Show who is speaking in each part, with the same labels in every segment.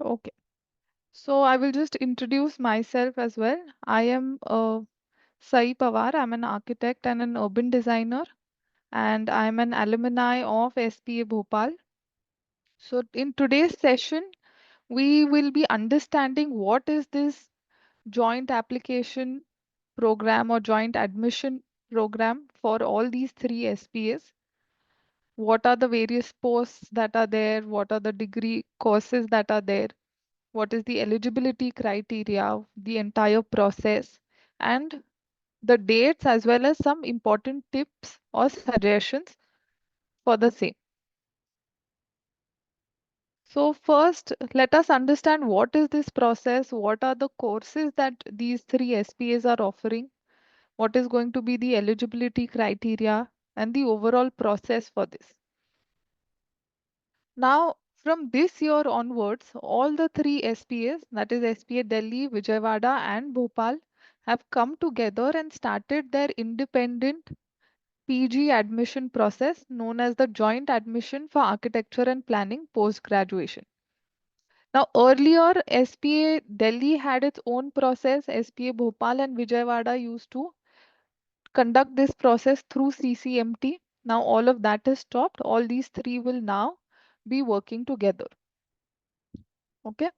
Speaker 1: Okay. So I will just introduce myself as well. I am Sai Pawar. I'm an architect and an urban designer, and I'm an alumni of SPA Bhopal. So in today's session, we will be understanding what is this joint application program or joint admission program for all these three SPAs. What are the various posts that are there? What are the degree courses that are there? What is the eligibility criteria, the entire process, and the dates as well as some important tips or suggestions for the same. So first, let us understand what is this process, what are the courses that these three SPAs are offering, what is going to be the eligibility criteria, and the overall process for this. Now, from this year onwards, all the three SPAs, that is SPA Delhi, Vijayawada, and Bhopal, have come together and started their independent PG admission process known as the Joint Admission for Architecture and Planning Post Graduation. Now, earlier, SPA Delhi had its own process. SPA Bhopal and Vijayawada used to conduct this process through CCMT. Now, all of that is stopped. All these three will now be working together. Okay.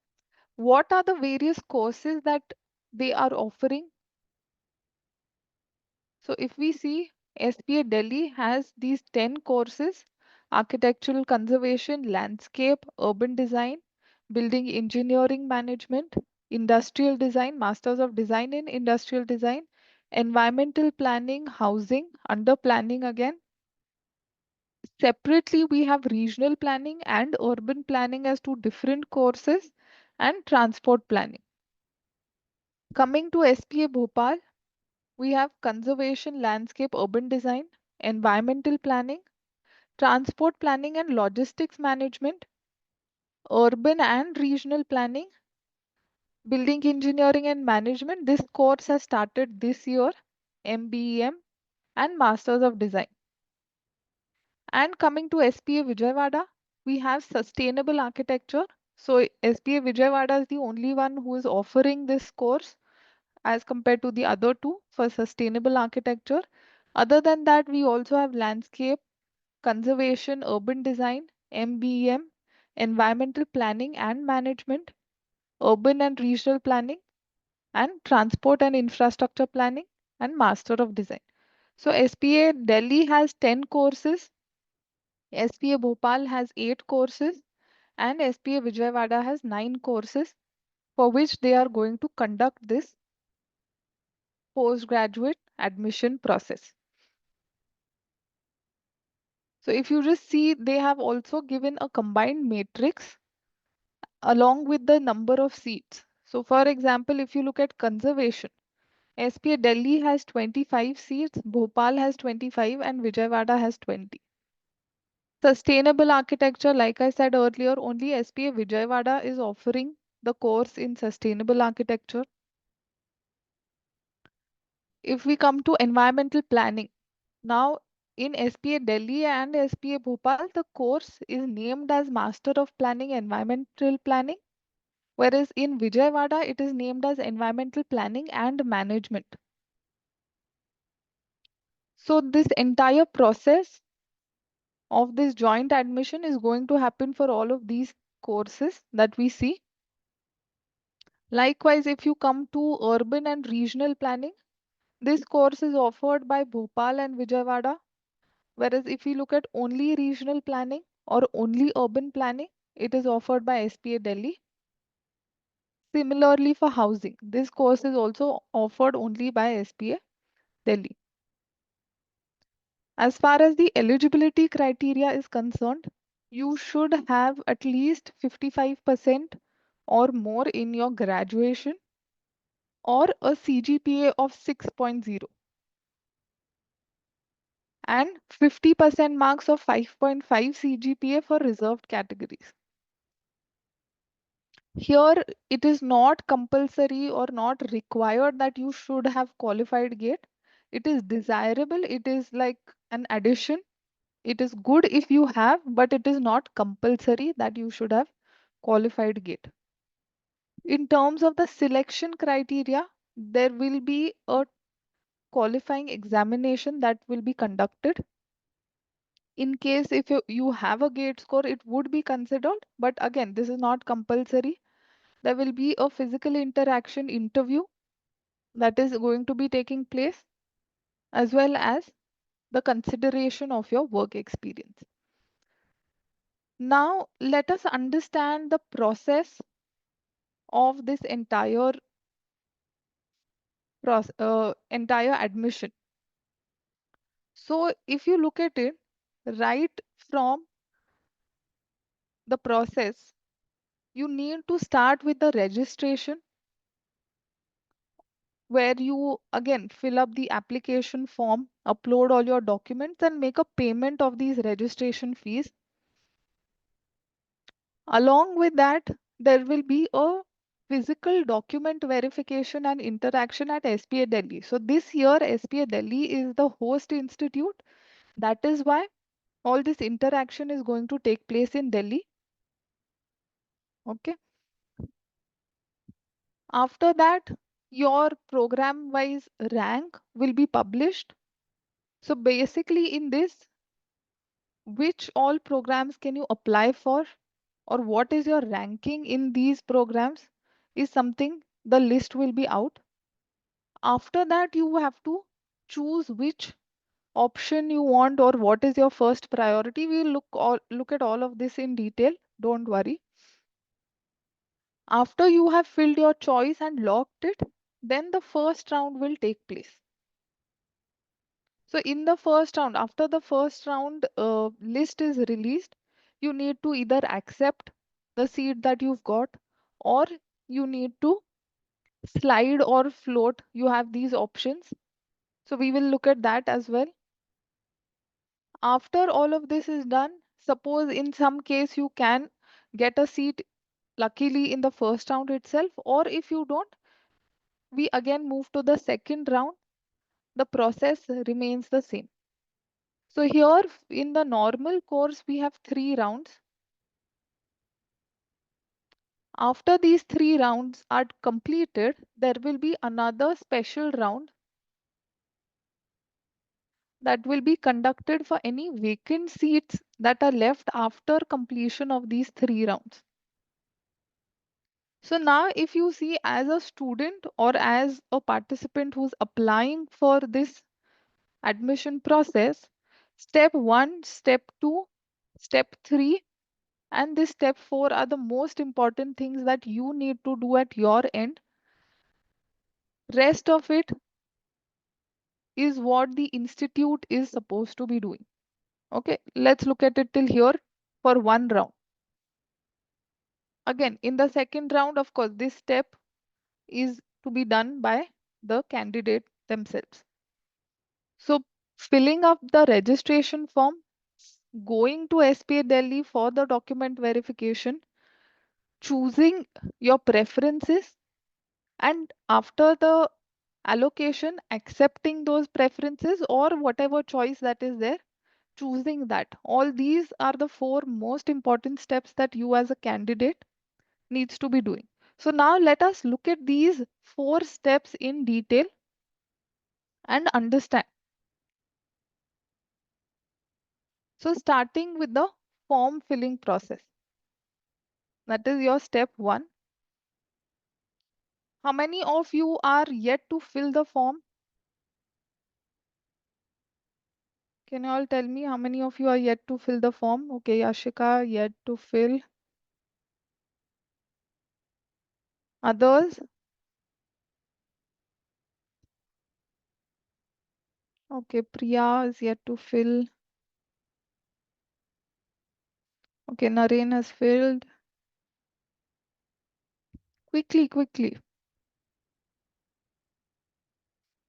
Speaker 1: What are the various courses that they are offering? So if we see, SPA Delhi has these 10 courses: architectural conservation, landscape, urban design, building engineering management, industrial design, masters of design in industrial design, environmental planning, housing, under planning again. Separately, we have regional planning and urban planning as two different courses, and transport planning. Coming to SPA Bhopal, we have conservation, landscape, urban design, environmental planning, transport planning and logistics management, urban and regional planning, building engineering and management. This course has started this year, MBEM, and Masters of Design. And coming to SPA Vijayawada, we have sustainable architecture. So SPA Vijayawada is the only one who is offering this course as compared to the other two for sustainable architecture. Other than that, we also have landscape, conservation, urban design, MBM, environmental planning and management, urban and regional planning, and transport and infrastructure planning, and Master of Design. So SPA Delhi has 10 courses, SPA Bhopal has 8 courses, and SPA Vijayawada has 9 courses for which they are going to conduct this postgraduate admission process. So if you just see, they have also given a combined matrix along with the number of seats. So for example, if you look at conservation, SPA Delhi has 25 seats, Bhopal has 25, and Vijayawada has 20. Sustainable architecture, like I said earlier, only SPA Vijayawada is offering the course in sustainable architecture. If we come to environmental planning, now in SPA Delhi and SPA Bhopal, the course is named as Master of Planning Environmental Planning, whereas in Vijayawada it is named as Environmental Planning and Management. So this entire process of this joint admission is going to happen for all of these courses that we see. Likewise, if you come to urban and regional planning, this course is offered by Bhopal and Vijayawada. Whereas if we look at only regional planning or only urban planning, it is offered by SPA Delhi. Similarly for housing, this course is also offered only by SPA Delhi. As far as the eligibility criteria is concerned, you should have at least 55% or more in your graduation or a CGPA of 6.0 and 50% marks of 5.5 CGPA for reserved categories. Here, it is not compulsory or not required that you should have qualified GATE. It is desirable. It is like an addition. It is good if you have, but it is not compulsory that you should have qualified gate. In terms of the selection criteria, there will be a qualifying examination that will be conducted. In case if you have a gate score, it would be considered, but again, this is not compulsory. There will be a physical interaction interview that is going to be taking place, as well as the consideration of your work experience. Now, let us understand the process of this entire admission. So, if you look at it, right from the process, you need to start with the registration, where you again fill up the application form, upload all your documents, and make a payment of these registration fees. Along with that, there will be a physical document verification and interaction at SPA Delhi. So this year, SPA Delhi is the host institute. That is why all this interaction is going to take place in Delhi. Okay. After that, your program-wise rank will be published. So basically in this, which all programs can you apply for, or what is your ranking in these programs is something the list will be out. After that, you have to choose which option you want or what is your first priority. We'll look at all of this in detail. Don't worry. After you have filled your choice and locked it, then the first round will take place. So in the first round, after the first round list is released, you need to either accept the seat that you've got, or you need to slide or float. You have these options. So we will look at that as well. After all of this is done, suppose in some case you can get a seat luckily in the first round itself, or if you don't, we again move to the second round. The process remains the same. So here in the normal course, we have 3 rounds. After these 3 rounds are completed, there will be another special round that will be conducted for any vacant seats that are left after completion of these 3 rounds. So now if you see as a student or as a participant who's applying for this admission process, step 1, step 2, step 3, and this step 4 are the most important things that you need to do at your end. Rest of it is what the institute is supposed to be doing. Okay, let's look at it till here for one round. Again, in the second round, of course, this step is to be done by the candidate themselves. So, filling up the registration form, going to SPA Delhi for the document verification, choosing your preferences, and after the allocation, accepting those preferences or whatever choice that is there, choosing that. All these are the 4 most important steps that you as a candidate needs to be doing. So now let us look at these 4 steps in detail and understand. So starting with the form filling process. That is your step 1. How many of you are yet to fill the form? Can you all tell me how many of you are yet to fill the form? Okay, Yashika, yet to fill. Others? Okay, Priya is yet to fill. Okay, Naren has filled. Quickly, quickly.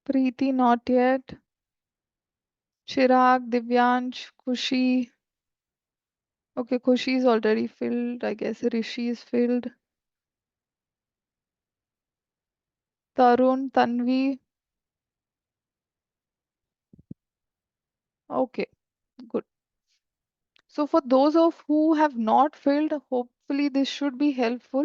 Speaker 1: Preeti, not yet. Chirag, Divyansh, Kushi. Okay, Kushi is already filled. I guess Rishi is filled. Tarun, Tanvi. Okay, good. So for those of who have not filled, hopefully this should be helpful.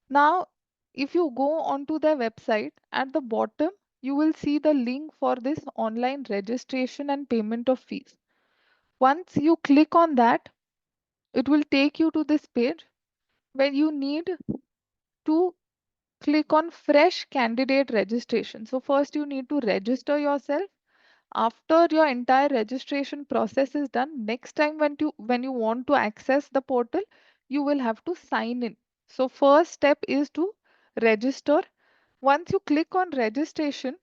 Speaker 1: Now, if you go onto their website, at the bottom, you will see the link for this online registration and payment of fees. Once you click on that, it will take you to this page where you need to click on fresh candidate registration. So first you need to register yourself. After your entire registration process is done, next time when you want to access the portal, you will have to sign in. So first step is to register. Once you click on registration,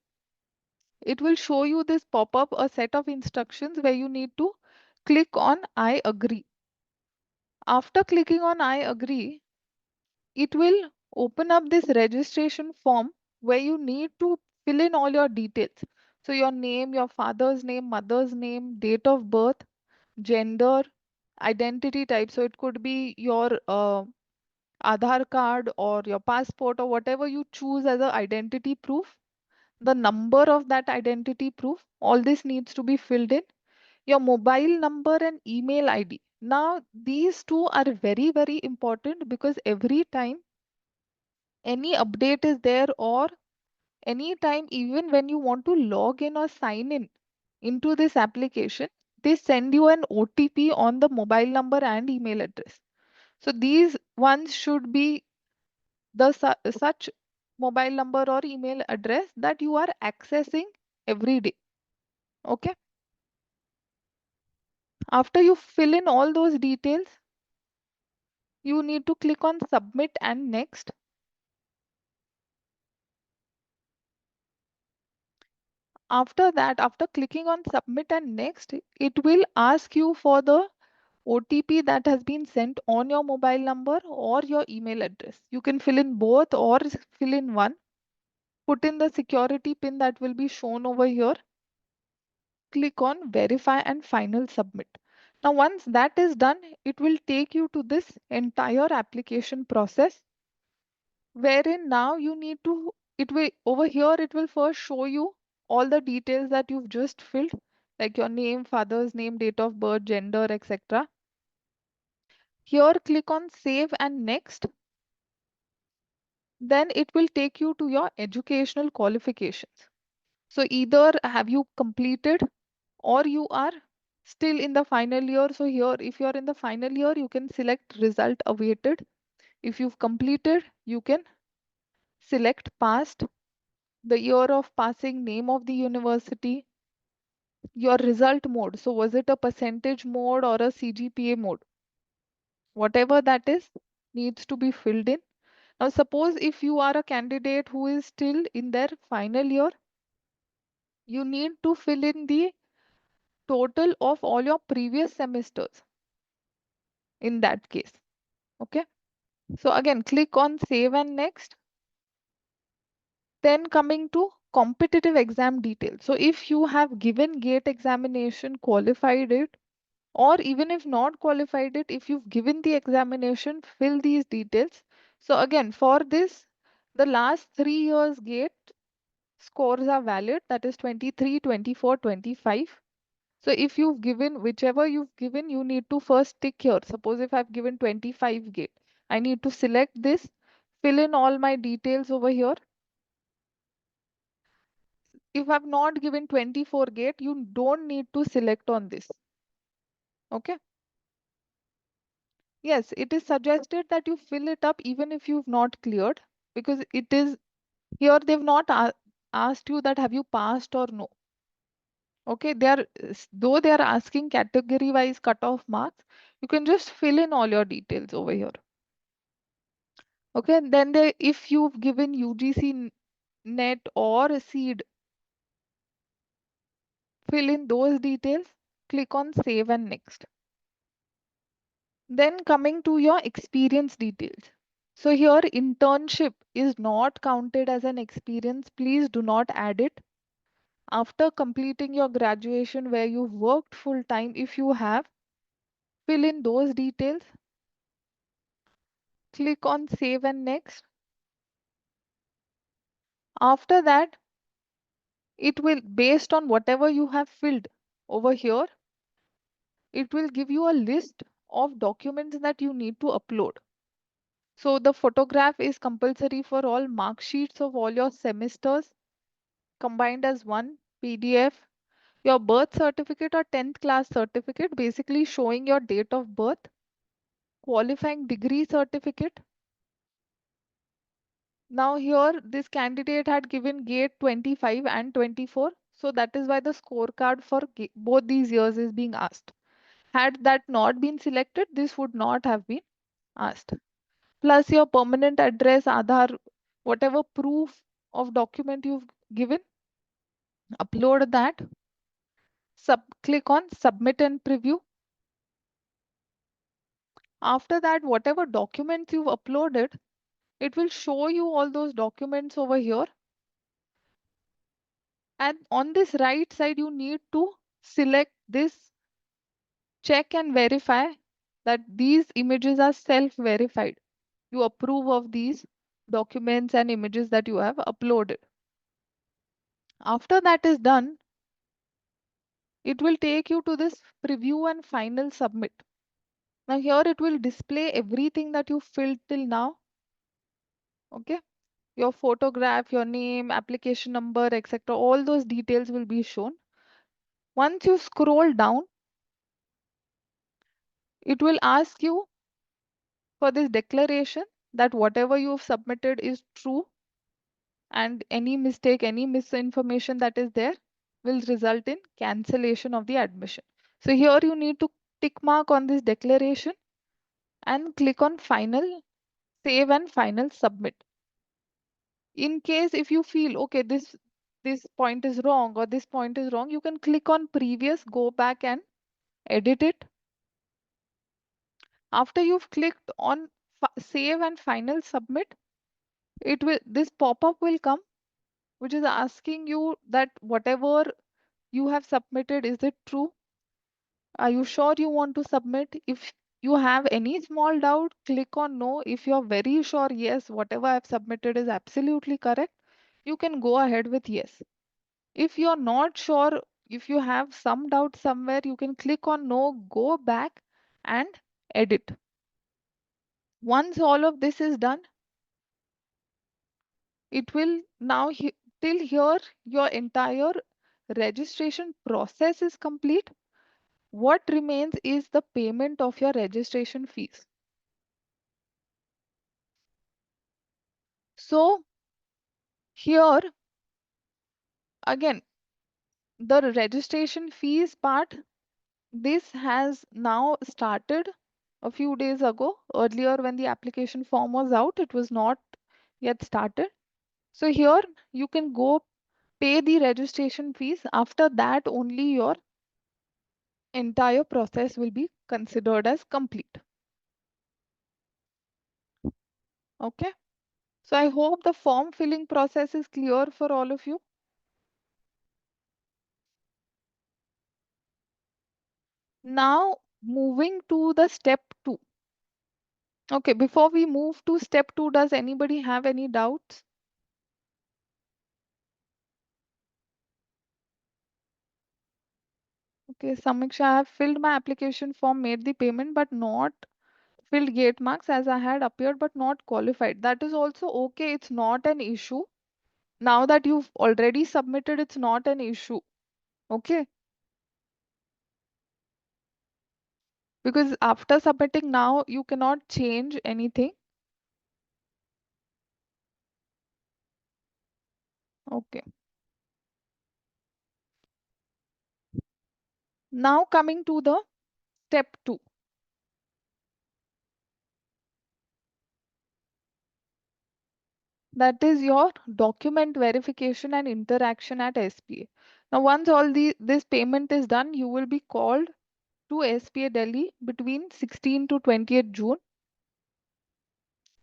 Speaker 1: it will show you this pop-up, a set of instructions where you need to click on I agree. After clicking on I agree, it will open up this registration form where you need to fill in all your details. So your name, your father's name, mother's name, date of birth, gender, identity type. So it could be your Aadhaar card or your passport or whatever you choose as an identity proof. The number of that identity proof, all this needs to be filled in. Your mobile number and email ID. Now, these two are very, very important because every time any update is there or anytime even when you want to log in or sign in into this application, they send you an OTP on the mobile number and email address. So these ones should be the such mobile number or email address that you are accessing every day. Okay. After you fill in all those details, you need to click on submit and next. After that, after clicking on submit and next, it will ask you for the OTP that has been sent on your mobile number or your email address. You can fill in both or fill in one. Put in the security pin that will be shown over here. Click on verify and final submit. Now, once that is done, it will take you to this entire application process wherein now you need to, it will over here, it will first show you all the details that you've just filled, like your name, father's name, date of birth, gender, etc. Here, click on save and next. Then it will take you to your educational qualifications. So either have you completed or you are still in the final year. So here, if you're in the final year, you can select result awaited. If you've completed, you can select passed, the year of passing, name of the university, your result mode. So was it a percentage mode or a CGPA mode? Whatever that is needs to be filled in. Now, suppose if you are a candidate who is still in their final year, you need to fill in the total of all your previous semesters in that case. Okay. So again, click on save and next. Then coming to competitive exam details. So if you have given GATE examination, qualified it, or even if not qualified it, if you've given the examination, fill these details. So again, for this, the last 3 years GATE scores are valid, that is 23, 24, 25. So if you've given whichever you've given, you need to first tick here. Suppose if I've given 25 gate, I need to select this, fill in all my details over here. If I've not given 24 gate, you don't need to select on this. Okay. Yes, it is suggested that you fill it up even if you've not cleared, because it is here they've not asked you that have you passed or no. Okay, they are though they are asking category wise cutoff marks, you can just fill in all your details over here. Okay, then if you've given UGC net or seed, fill in those details, click on save and next. Then coming to your experience details. So here internship is not counted as an experience. Please do not add it. After completing your graduation where you've worked full time, if you have, fill in those details. Click on save and next. After that, it will, based on whatever you have filled over here, it will give you a list of documents that you need to upload. So the photograph is compulsory for all mark sheets of all your semesters combined as one PDF. Your birth certificate or 10th class certificate, basically showing your date of birth, qualifying degree certificate. Now here this candidate had given gate 25 and 24. So that is why the scorecard for both these years is being asked. Had that not been selected, this would not have been asked. Plus your permanent address, Aadhaar, whatever proof of document you've given, upload that. Click on submit and preview. After that, whatever documents you've uploaded, it will show you all those documents over here. And on this right side, you need to select this check and verify that these images are self-verified. You approve of these documents and images that you have uploaded. After that is done, it will take you to this preview and final submit. Now here it will display everything that you filled till now. Okay. Your photograph, your name, application number, etc. All those details will be shown. Once you scroll down, it will ask you for this declaration that whatever you've submitted is true and any mistake, any misinformation that is there will result in cancellation of the admission. So here you need to tick mark on this declaration and click on final, save and final submit. In case if you feel, okay, this point is wrong or this point is wrong, you can click on previous, go back and edit it. After you've clicked on save and final submit, this pop-up will come, which is asking you that whatever you have submitted, is it true? Are you sure you want to submit? If you have any small doubt, click on no. If you're very sure, yes, whatever I've submitted is absolutely correct, you can go ahead with yes. If you're not sure, if you have some doubt somewhere, you can click on no, go back and edit. Once all of this is done, it will now till here your entire registration process is complete. What remains is the payment of your registration fees. So here again, the registration fees part, this has now started a few days ago. Earlier when the application form was out, it was not yet started. So here you can go pay the registration fees. After that only your entire process will be considered as complete. Okay. So I hope the form filling process is clear for all of you. Now moving to the step 2. Okay, before we move to step 2, does anybody have any doubts? Okay, Samiksha, I have filled my application form, made the payment, but not filled gate marks as I had appeared but not qualified. That is also okay. It's not an issue. Now that you've already submitted, it's not an issue. Okay. Because after submitting now, you cannot change anything. Okay. Now coming to the step 2. That is your document verification and interaction at SPA. Now, once all this payment is done, you will be called to SPA Delhi between 16 to 20th June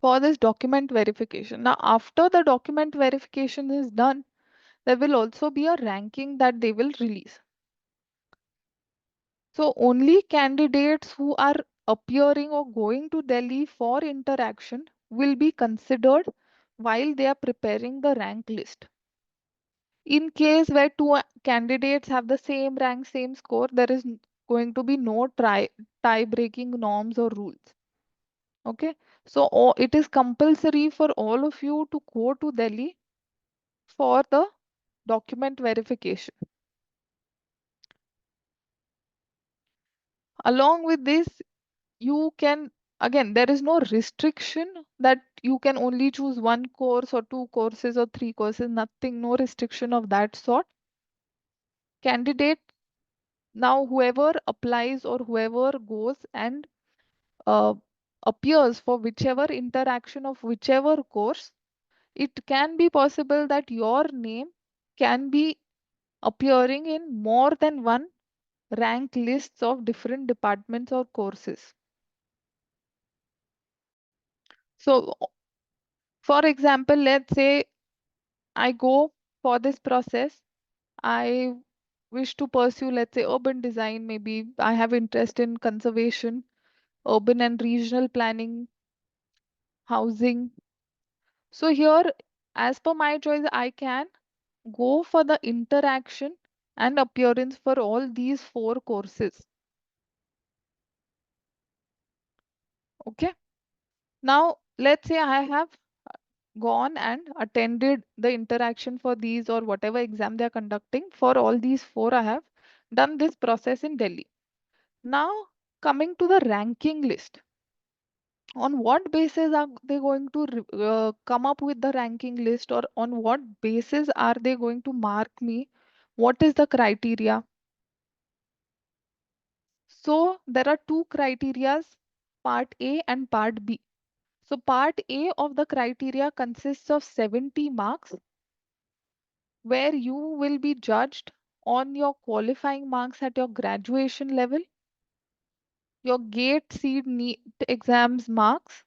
Speaker 1: for this document verification. Now, after the document verification is done, there will also be a ranking that they will release. So, only candidates who are appearing or going to Delhi for interaction will be considered while they are preparing the rank list. In case where two candidates have the same rank, same score, there is going to be no tie breaking norms or rules. Okay, so it is compulsory for all of you to go to Delhi for the document verification. Along with this, you can, again, there is no restriction that you can only choose one course or two courses or three courses, nothing, no restriction of that sort. Candidate, now whoever applies or whoever goes and uh, appears for whichever interaction of whichever course, it can be possible that your name can be appearing in more than one rank lists of different departments or courses. So, for example, let's say I go for this process. I wish to pursue, let's say, urban design. Maybe I have interest in conservation, urban and regional planning, housing. So here, as per my choice, I can go for the interaction and appearance for all these four courses. Okay. Now, let's say I have gone and attended the interaction for these or whatever exam they are conducting. For all these four, I have done this process in Delhi. Now, coming to the ranking list, on what basis are they going to come up with the ranking list, or on what basis are they going to mark me? What is the criteria? So, there are two criterias, part A and part B. So, part A of the criteria consists of 70 marks, where you will be judged on your qualifying marks at your graduation level, your GATE seed NEET exams marks,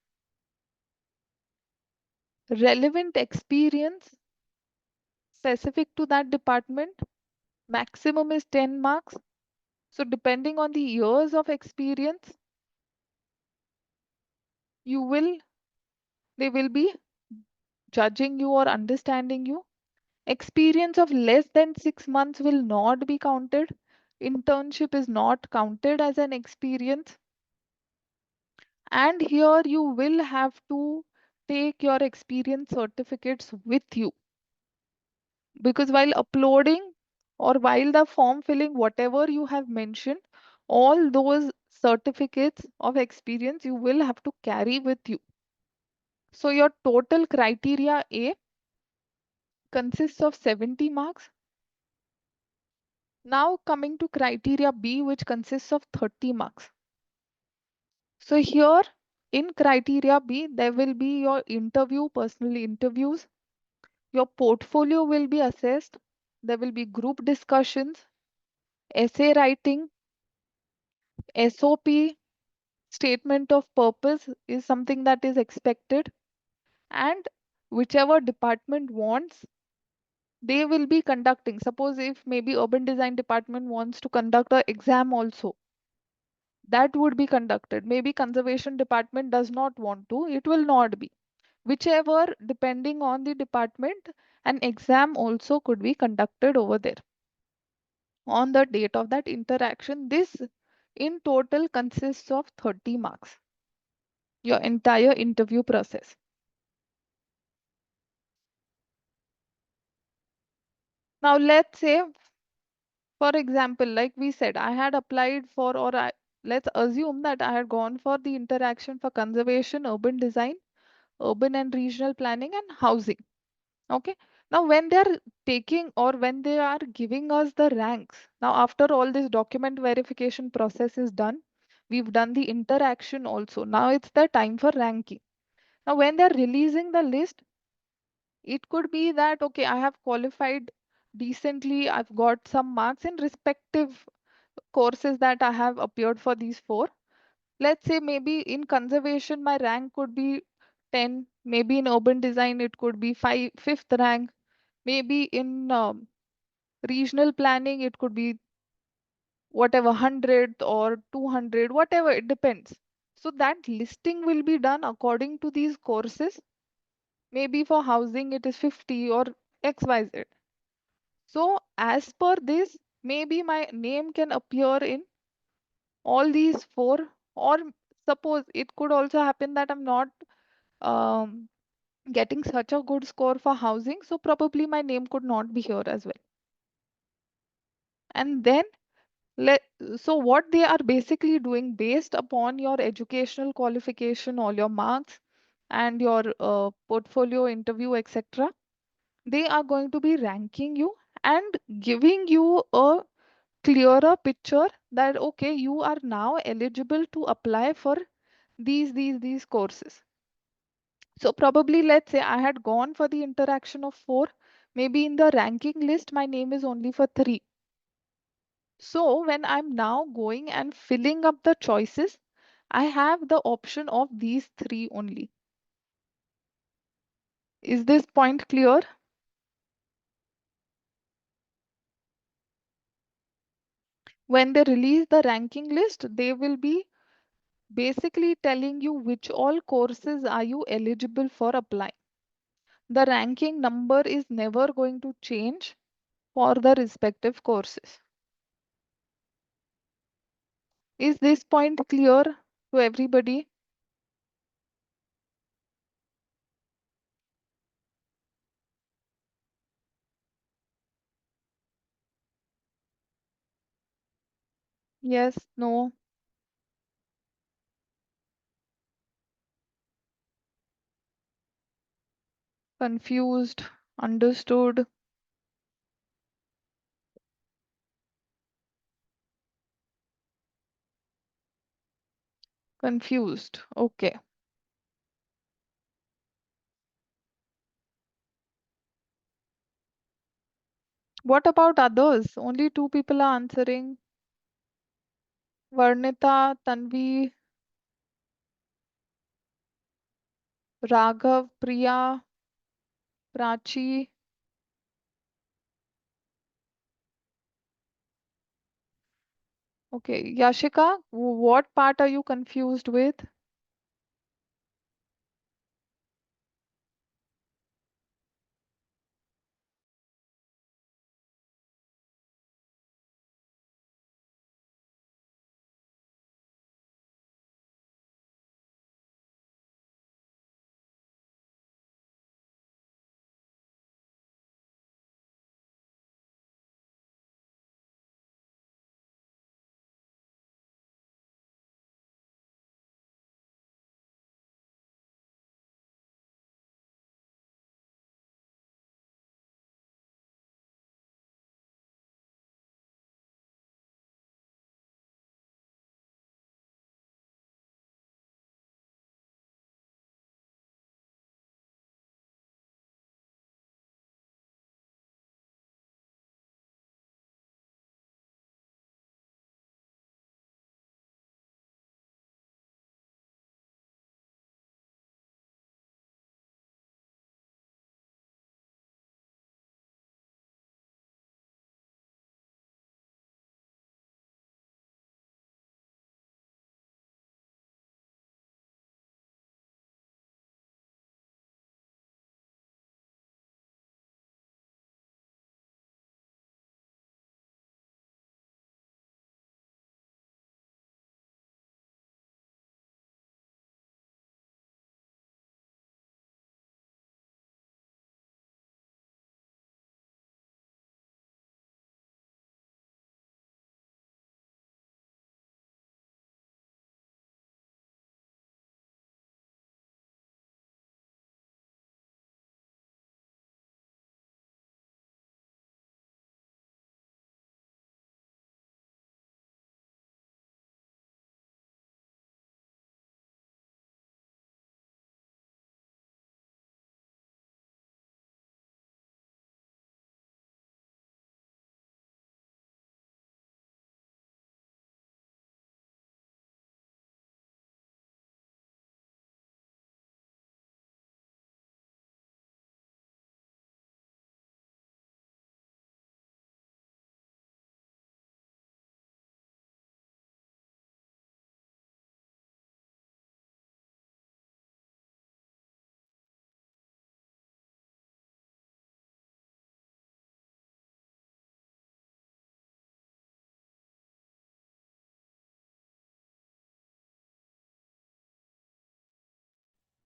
Speaker 1: relevant experience specific to that department, maximum is 10 marks. So depending on the years of experience, you will they will be judging you or understanding you. Experience of less than 6 months will not be counted. Internship is not counted as an experience. And here you will have to take your experience certificates with you, because while uploading or while the form filling, whatever you have mentioned, all those certificates of experience you will have to carry with you. So your total criteria A consists of 70 marks. Now coming to criteria B, which consists of 30 marks. So here in criteria B, there will be your interview, personal interviews. Your portfolio will be assessed. There will be group discussions, essay writing, SOP, statement of purpose is something that is expected. And whichever department wants, they will be conducting. Suppose if maybe urban design department wants to conduct an exam also, that would be conducted. Maybe conservation department does not want to, it will not be. Whichever, depending on the department, an exam also could be conducted over there on the date of that interaction. This in total consists of 30 marks, your entire interview process. Now, let's say, for example, like we said, I had applied for, let's assume that I had gone for the interaction for conservation, urban design, urban and regional planning, and housing. Okay. Now, when they're taking or when they are giving us the ranks, now after all this document verification process is done, we've done the interaction also. Now it's the time for ranking. Now, when they're releasing the list, it could be that, okay, I have qualified decently, I've got some marks in respective courses that I have appeared for these four. Let's say maybe in conservation, my rank could be 10, maybe in urban design, it could be fifth rank, maybe in regional planning, it could be whatever 100 or 200, whatever, it depends. So that listing will be done according to these courses. Maybe for housing, it is 50 or XYZ. So as per this, maybe my name can appear in All these four, or suppose it could also happen that I'm not um, getting such a good score for housing, so probably my name could not be here as well. And then let, so what they are basically doing based upon your educational qualification, all your marks, and your portfolio, interview, etc., they are going to be ranking you and giving you a clearer picture that okay, you are now eligible to apply for these courses. So probably let's say I had gone for the interaction of four, maybe in the ranking list my name is only for three. So when I'm now going and filling up the choices, I have the option of these three only. Is this point clear? When they release the ranking list, they will be basically telling you which all courses are you eligible for applying. The ranking number is never going to change for the respective courses. Is this point clear to everybody? Yes, no, confused, understood, confused. Okay. What about others? Only two people are answering. Varnita, Tanvi, Raghav, Priya, Prachi. Okay, Yashika, what part are you confused with?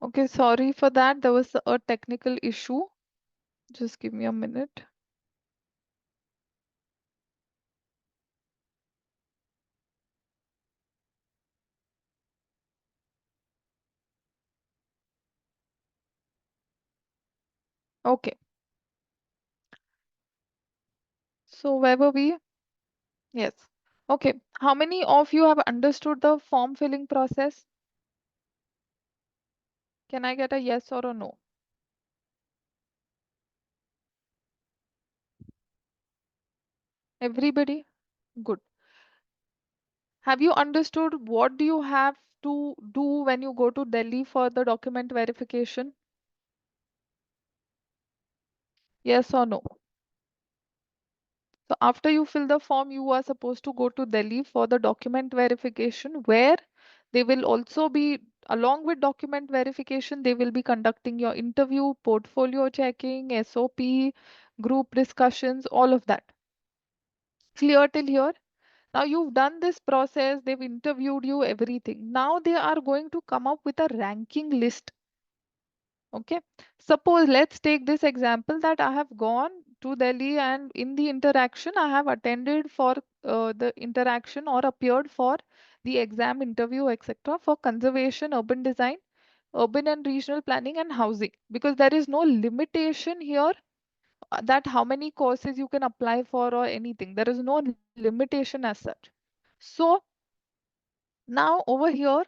Speaker 1: Okay, sorry for that. There was a technical issue. Just give me a minute. Okay, so where were we? Yes. Okay, how many of you have understood the form filling process? Can I get a yes or a no? Everybody? Good. Have you understood what do you have to do when you go to Delhi for the document verification? Yes or no? So after you fill the form, you are supposed to go to Delhi for the document verification, where they will also be, along with document verification, they will be conducting your interview, portfolio checking, SOP, group discussions, all of that. Clear till here? Now you've done this process, they've interviewed you, everything. Now they are going to come up with a ranking list. Okay. Suppose let's take this example that I have gone to Delhi and in the interaction I have attended for the interaction or appeared for the exam interview, etc. for conservation, urban design, urban and regional planning and housing, because there is no limitation here that how many courses you can apply for or anything. There is no limitation as such. So now over here,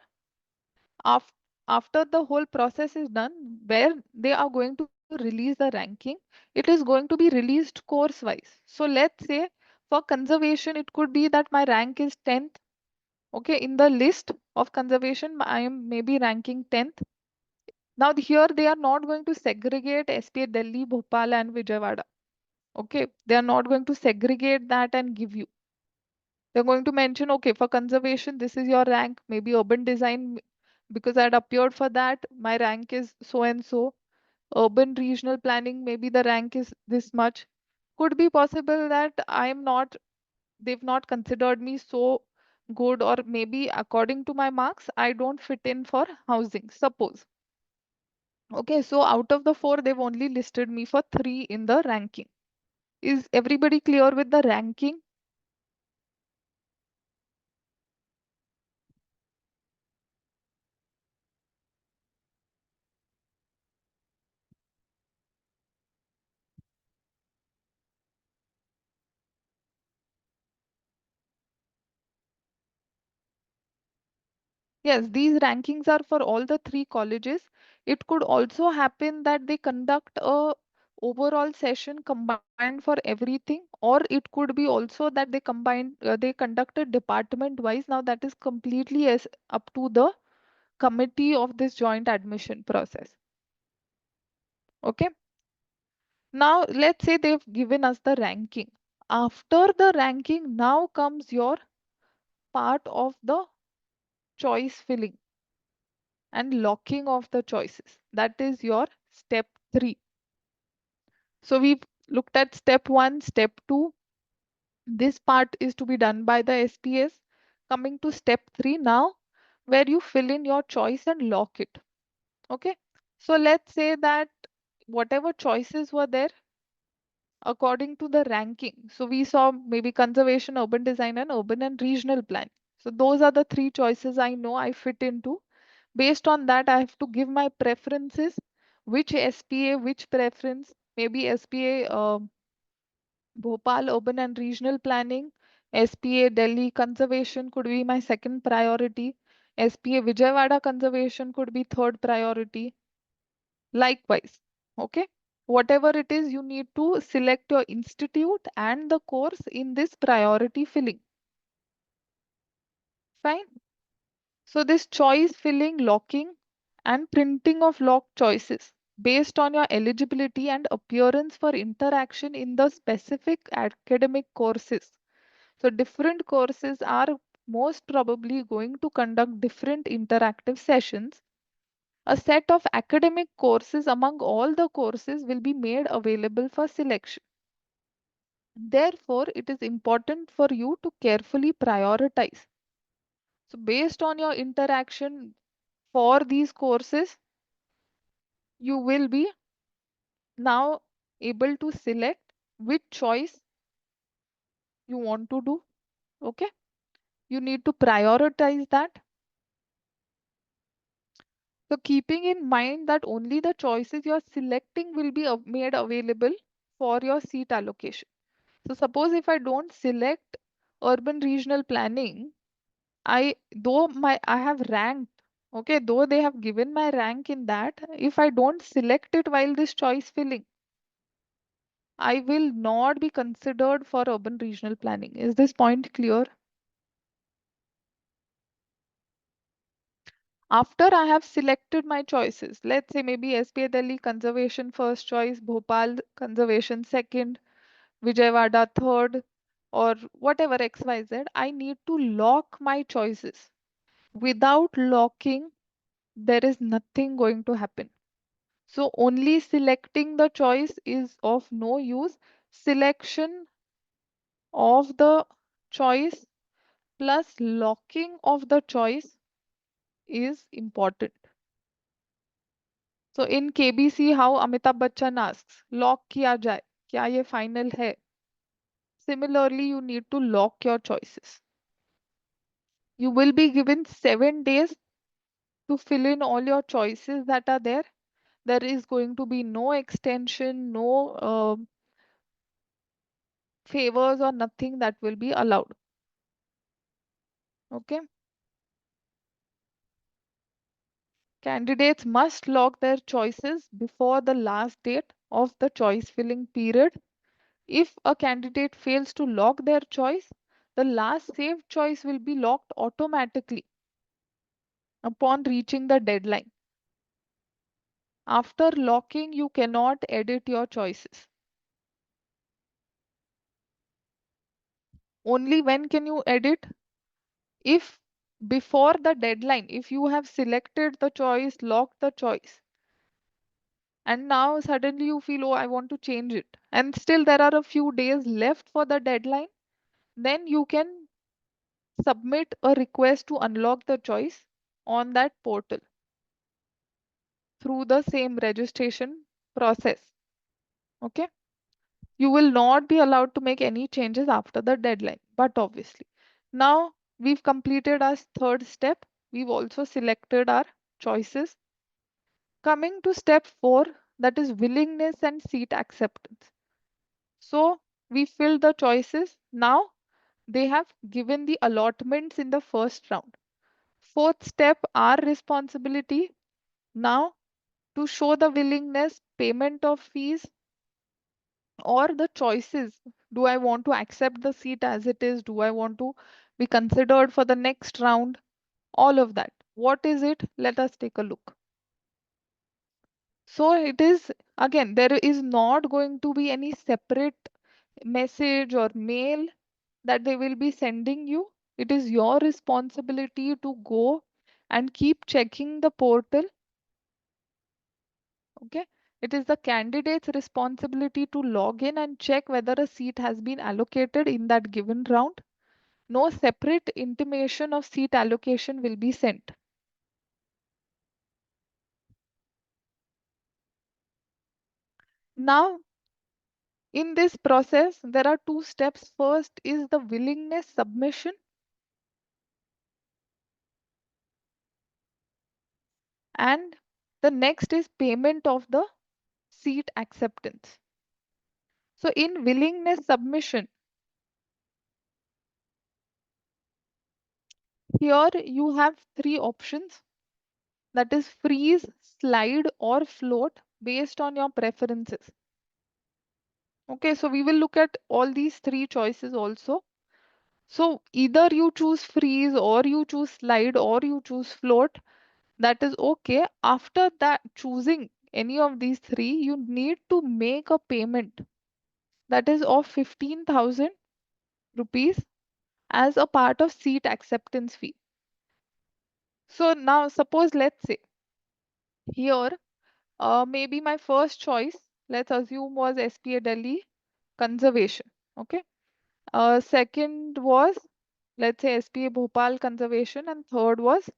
Speaker 1: af- after the whole process is done, where they are going to release the ranking, it is going to be released course wise. So let's say for conservation, it could be that my rank is 10th. Okay, in the list of conservation, I am maybe ranking 10th. Now here they are not going to segregate SPA Delhi, Bhopal and Vijayawada. Okay, they are not going to segregate that and give you. They're going to mention, okay, for conservation, this is your rank, maybe urban design, because I'd appeared for that, my rank is so and so. Urban regional planning, maybe the rank is this much. Could be possible that I'm not, they've not considered me so good, or maybe according to my marks, I don't fit in for housing, suppose. Okay, so out of the four, they've only listed me for three in the ranking. Is everybody clear with the ranking? Yes, these rankings are for all the three colleges. It could also happen that they conduct a overall session combined for everything, or it could be also that they conduct it department wise. Now that is completely as up to the committee of this joint admission process. Okay. Now let's say they've given us the ranking. After the ranking, now comes your part of the choice filling and locking of the choices. That is your step 3. So we've looked at step 1, step 2. This part is to be done by the SPS. Coming to step 3 now, where you fill in your choice and lock it. Okay. So let's say that whatever choices were there according to the ranking. So we saw maybe conservation, urban design, and urban and regional plan. So those are the three choices I know I fit into. Based on that, I have to give my preferences, which SPA, which preference, maybe SPA Bhopal Urban and Regional Planning, SPA Delhi Conservation could be my second priority, SPA Vijayawada Conservation could be third priority. Likewise, okay? Whatever it is, you need to select your institute and the course in this priority filling. Fine. So this choice filling, locking and printing of locked choices based on your eligibility and appearance for interaction in the specific academic courses. So different courses are most probably going to conduct different interactive sessions. A set of academic courses among all the courses will be made available for selection. Therefore, it is important for you to carefully prioritize. So based on your interaction for these courses, you will be now able to select which choice you want to do. Okay, you need to prioritize that. So keeping in mind that only the choices you're selecting will be made available for your seat allocation. So suppose if I don't select urban regional planning, I have ranked, okay, though they have given my rank in that, if I don't select it while this choice filling, I will not be considered for urban regional planning. Is this point clear? After I have selected my choices, let's say maybe SPA Delhi conservation first choice, Bhopal conservation second, Vijayawada third, or whatever XYZ, I need to lock my choices. Without locking, there is nothing going to happen. So only selecting the choice is of no use. Selection of the choice plus locking of the choice is important. So in KBC, how Amitabh Bachchan asks, lock किया जाए, क्या ये final है? Similarly, you need to lock your choices. You will be given 7 days to fill in all your choices that are there. There is going to be no extension, no favors or nothing that will be allowed. Okay. Candidates must log their choices before the last date of the choice filling period. If a candidate fails to log their choice, the last saved choice will be locked automatically upon reaching the deadline. After locking, you cannot edit your choices. Only when can you edit? If before the deadline, if you have selected the choice, locked the choice, and now suddenly you feel, oh, I want to change it, and still there are a few days left for the deadline, then you can submit a request to unlock the choice on that portal through the same registration process. Okay. You will not be allowed to make any changes after the deadline. But obviously, now we've completed our third step. We've also selected our choices. Coming to step 4, that is willingness and seat acceptance. So we filled the choices. Now they have given the allotments in the first round. Fourth step, our responsibility now to show the willingness, payment of fees, or the choices. Do I want to accept the seat as it is? Do I want to be considered for the next round? All of that. What is it? Let us take a look. So it is, again, there is not going to be any separate message or mail that they will be sending you. It is your responsibility to go and keep checking the portal. Okay. It is the candidate's responsibility to log in and check whether a seat has been allocated in that given round. No separate intimation of seat allocation will be sent. Now, in this process, there are two steps. First is the willingness submission, and the next is payment of the seat acceptance. So, in willingness submission, here you have three options, that is freeze, slide, or float based on your preferences. Okay, so we will look at all these three choices also. So either you choose freeze or you choose slide or you choose float. That is okay. After that, choosing any of these three, you need to make a payment that is of 15,000 rupees as a part of seat acceptance fee. So now suppose let's say here, maybe my first choice, let's assume was SPA Delhi conservation. Okay. Second was, let's say, SPA Bhopal conservation, and third was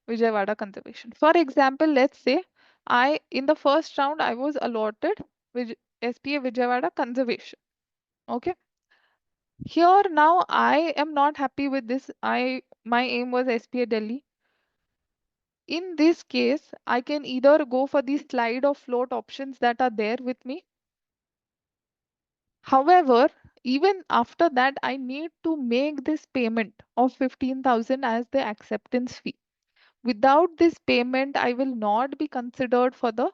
Speaker 1: Vijayawada conservation. For example, let's say In the first round, I was allotted with SPA Vijayawada conservation. Okay. Here now I am not happy with this. My aim was SPA Delhi. In this case, I can either go for the slide or float options that are there with me. However, even after that, I need to make this payment of 15,000 as the acceptance fee. Without this payment, I will not be considered for the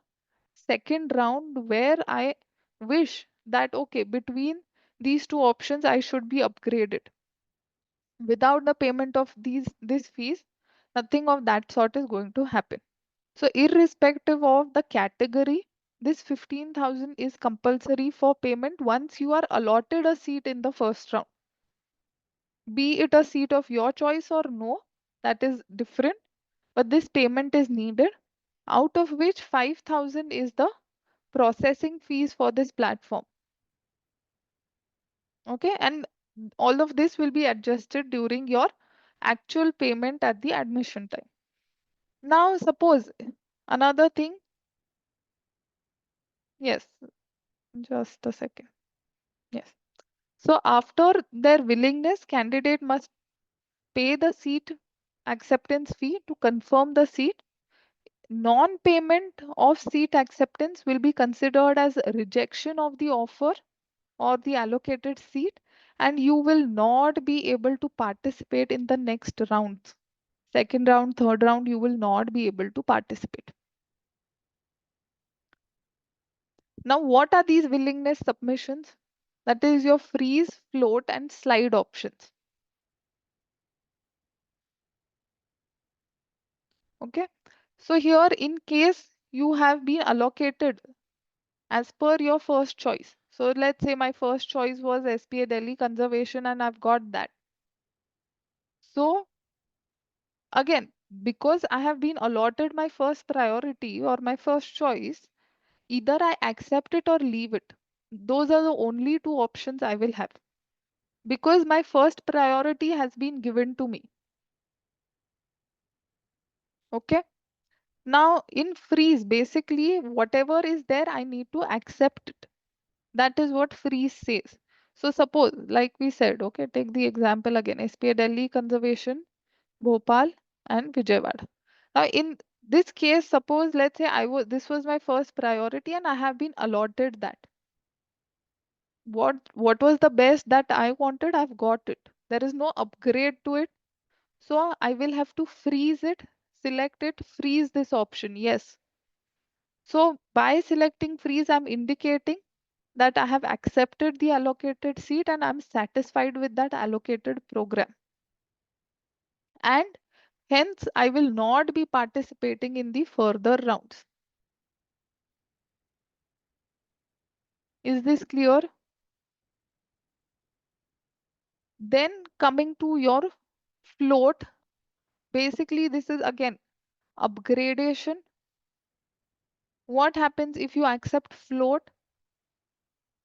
Speaker 1: second round where I wish that, okay, between these two options, I should be upgraded. Without the payment of these fees, nothing of that sort is going to happen. So irrespective of the category, this 15,000 is compulsory for payment once you are allotted a seat in the first round. Be it a seat of your choice or no, that is different, but this payment is needed, out of which 5,000 is the processing fees for this platform. Okay, and all of this will be adjusted during your actual payment at the admission time. Now, suppose another thing, yes, just a second. Yes. So after their willingness, candidate must pay the seat acceptance fee to confirm the seat. Non-payment of seat acceptance will be considered as rejection of the offer or the allocated seat, and you will not be able to participate in the next rounds. Second round, third round, you will not be able to participate. Now, what are these willingness submissions? That is your freeze, float, and slide options. Okay. So here, in case you have been allocated as per your first choice. So let's say my first choice was SPA Delhi Conservation and I've got that. So again, because I have been allotted my first priority or my first choice, either I accept it or leave it. Those are the only two options I will have because my first priority has been given to me. Okay. Now in freeze, basically whatever is there, I need to accept it. That is what freeze says. So suppose, like we said, okay, take the example again, SPA Delhi Conservation, Bhopal and Vijayawada. Now in this case, suppose let's say this was my first priority and I have been allotted that. What was the best that I wanted, I've got it. There is no upgrade to it. So I will have to freeze it, select it, freeze this option. Yes. So by selecting freeze, I'm indicating that I have accepted the allocated seat and I'm satisfied with that allocated program. And hence, I will not be participating in the further rounds. Is this clear? Then coming to your float, basically this is again upgradation. What happens if you accept float?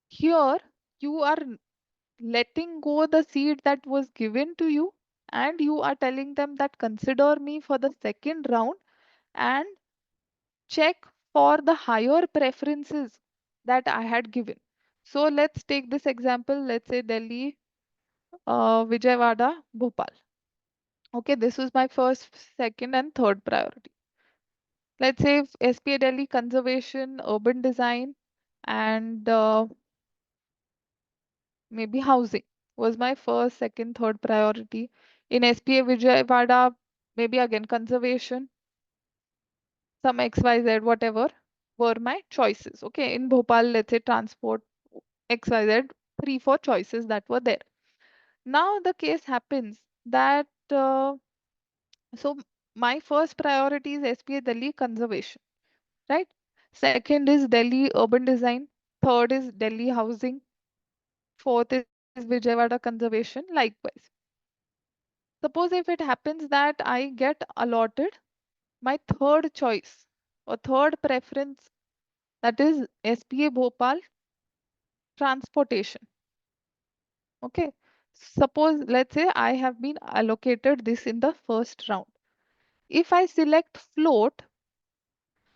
Speaker 1: Here, you are letting go the seat that was given to you and you are telling them that consider me for the second round and check for the higher preferences that I had given. So let's take this example. Let's say Delhi, Vijayawada, Bhopal. Okay, this was my first, second, and third priority. Let's say SPA Delhi conservation, urban design, and maybe housing was my first, second, third priority. In SPA Vijayawada, maybe again conservation, some XYZ, whatever were my choices. Okay, in Bhopal, let's say transport, XYZ, three, four choices that were there. Now the case happens that so my first priority is SPA Delhi conservation, right? Second is Delhi urban design. Third is Delhi housing. Fourth is Vijayawada conservation. Likewise, suppose if it happens that I get allotted my third choice or third preference, that is SPA Bhopal transportation. Okay. Suppose, let's say I have been allocated this in the first round. If I select float,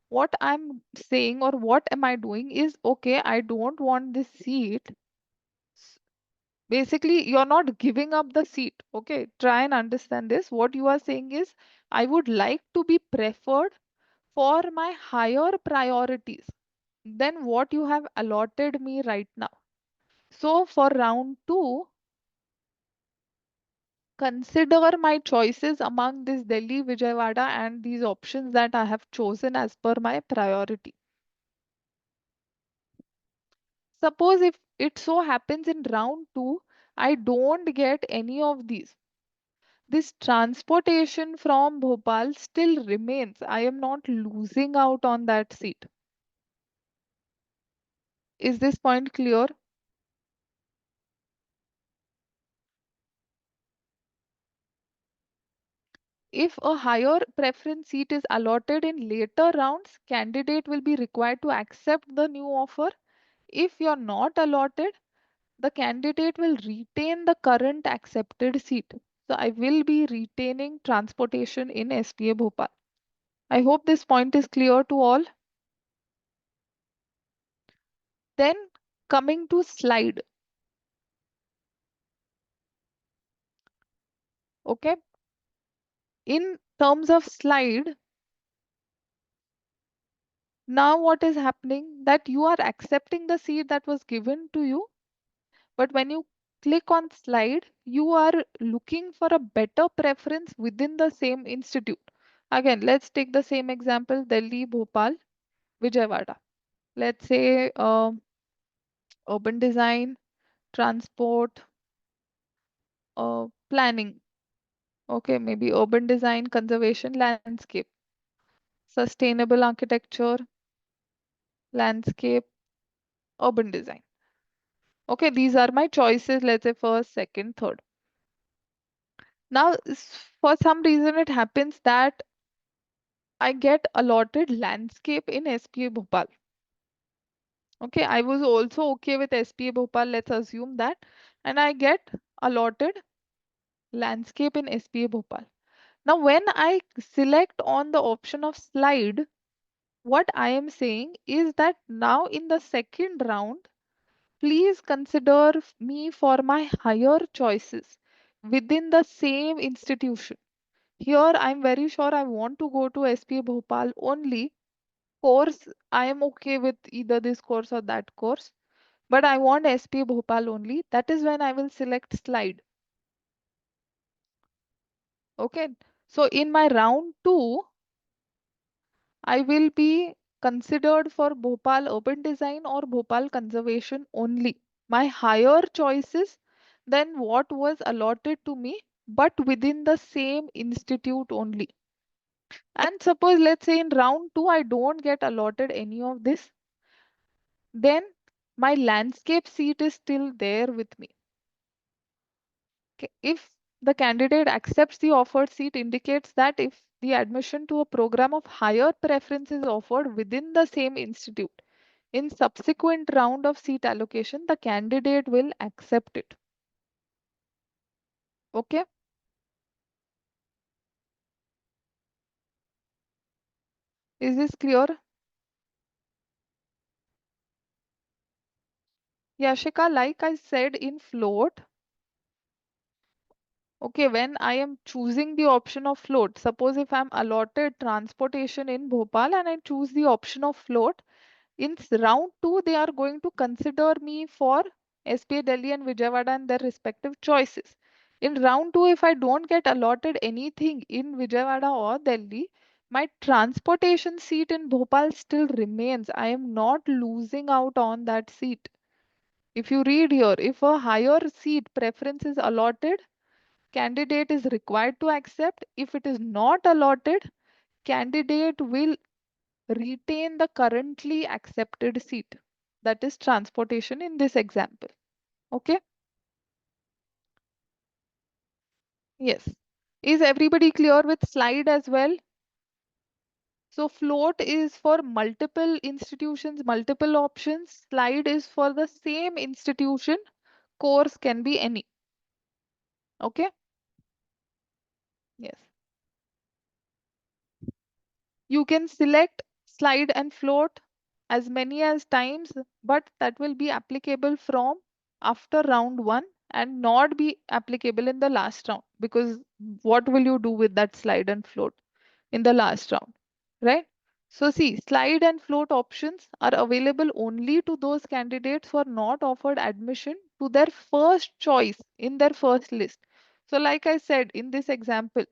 Speaker 1: What I'm saying or what am I doing is, okay, I don't want this seat. Basically, you're not giving up the seat. Okay, try and understand this. What you are saying is, I would like to be preferred for my higher priorities than what you have allotted me right now. So for round two, consider my choices among this Delhi, Vijayawada, and these options that I have chosen as per my priority. Suppose if it so happens in round two, I don't get any of these. This transportation from Bhopal still remains. I am not losing out on that seat. Is this point clear? If a higher preference seat is allotted in later rounds, candidate will be required to accept the new offer. If you're not allotted, the candidate will retain the current accepted seat. So I will be retaining transportation in SPA Bhopal. I hope this point is clear to all. Then coming to slide. Okay. In terms of slide, now what is happening that you are accepting the seat that was given to you, but when you click on slide, you are looking for a better preference within the same institute. Again, let's take the same example, Delhi, Bhopal, Vijayawada. Let's say urban design, transport, planning. Okay, maybe urban design, conservation, landscape, sustainable architecture, landscape, urban design. Okay, these are my choices, let's say first, second, third. Now, for some reason, it happens that I get allotted landscape in SPA Bhopal. Okay, I was also okay with SPA Bhopal, let's assume that. And I get allotted landscape in SPA Bhopal. Now, when I select on the option of slide, what I am saying is that now in the second round, please consider me for my higher choices within the same institution. Here, I'm very sure I want to go to SPA Bhopal only. Course, I am okay with either this course or that course, but I want SPA Bhopal only. That is when I will select slide. Okay. So in my round two, I will be considered for Bhopal urban design or Bhopal conservation only. My higher choices than what was allotted to me, but within the same institute only. And suppose, let's say in round two, I don't get allotted any of this, then my landscape seat is still there with me. Okay. If the candidate accepts the offered seat, indicates that if the admission to a program of higher preference is offered within the same institute, in subsequent round of seat allocation, the candidate will accept it. Okay. Is this clear? Yashika, like I said in float, okay, when I am choosing the option of float, suppose if I'm allotted transportation in Bhopal and I choose the option of float, in round two, they are going to consider me for SPA Delhi and Vijayawada and their respective choices. In round two, if I don't get allotted anything in Vijayawada or Delhi, my transportation seat in Bhopal still remains. I am not losing out on that seat. If you read here, if a higher seat preference is allotted, candidate is required to accept. If it is not allotted, candidate will retain the currently accepted seat. That is transportation in this example. Okay. Yes. Is everybody clear with slide as well? So float is for multiple institutions, multiple options. Slide is for the same institution. Course can be any. Okay. Yes. You can select slide and float as many as times, but that will be applicable from after round one and not be applicable in the last round, because what will you do with that slide and float in the last round, right? So see, slide and float options are available only to those candidates who are not offered admission to their first choice in their first list. So like I said in this example,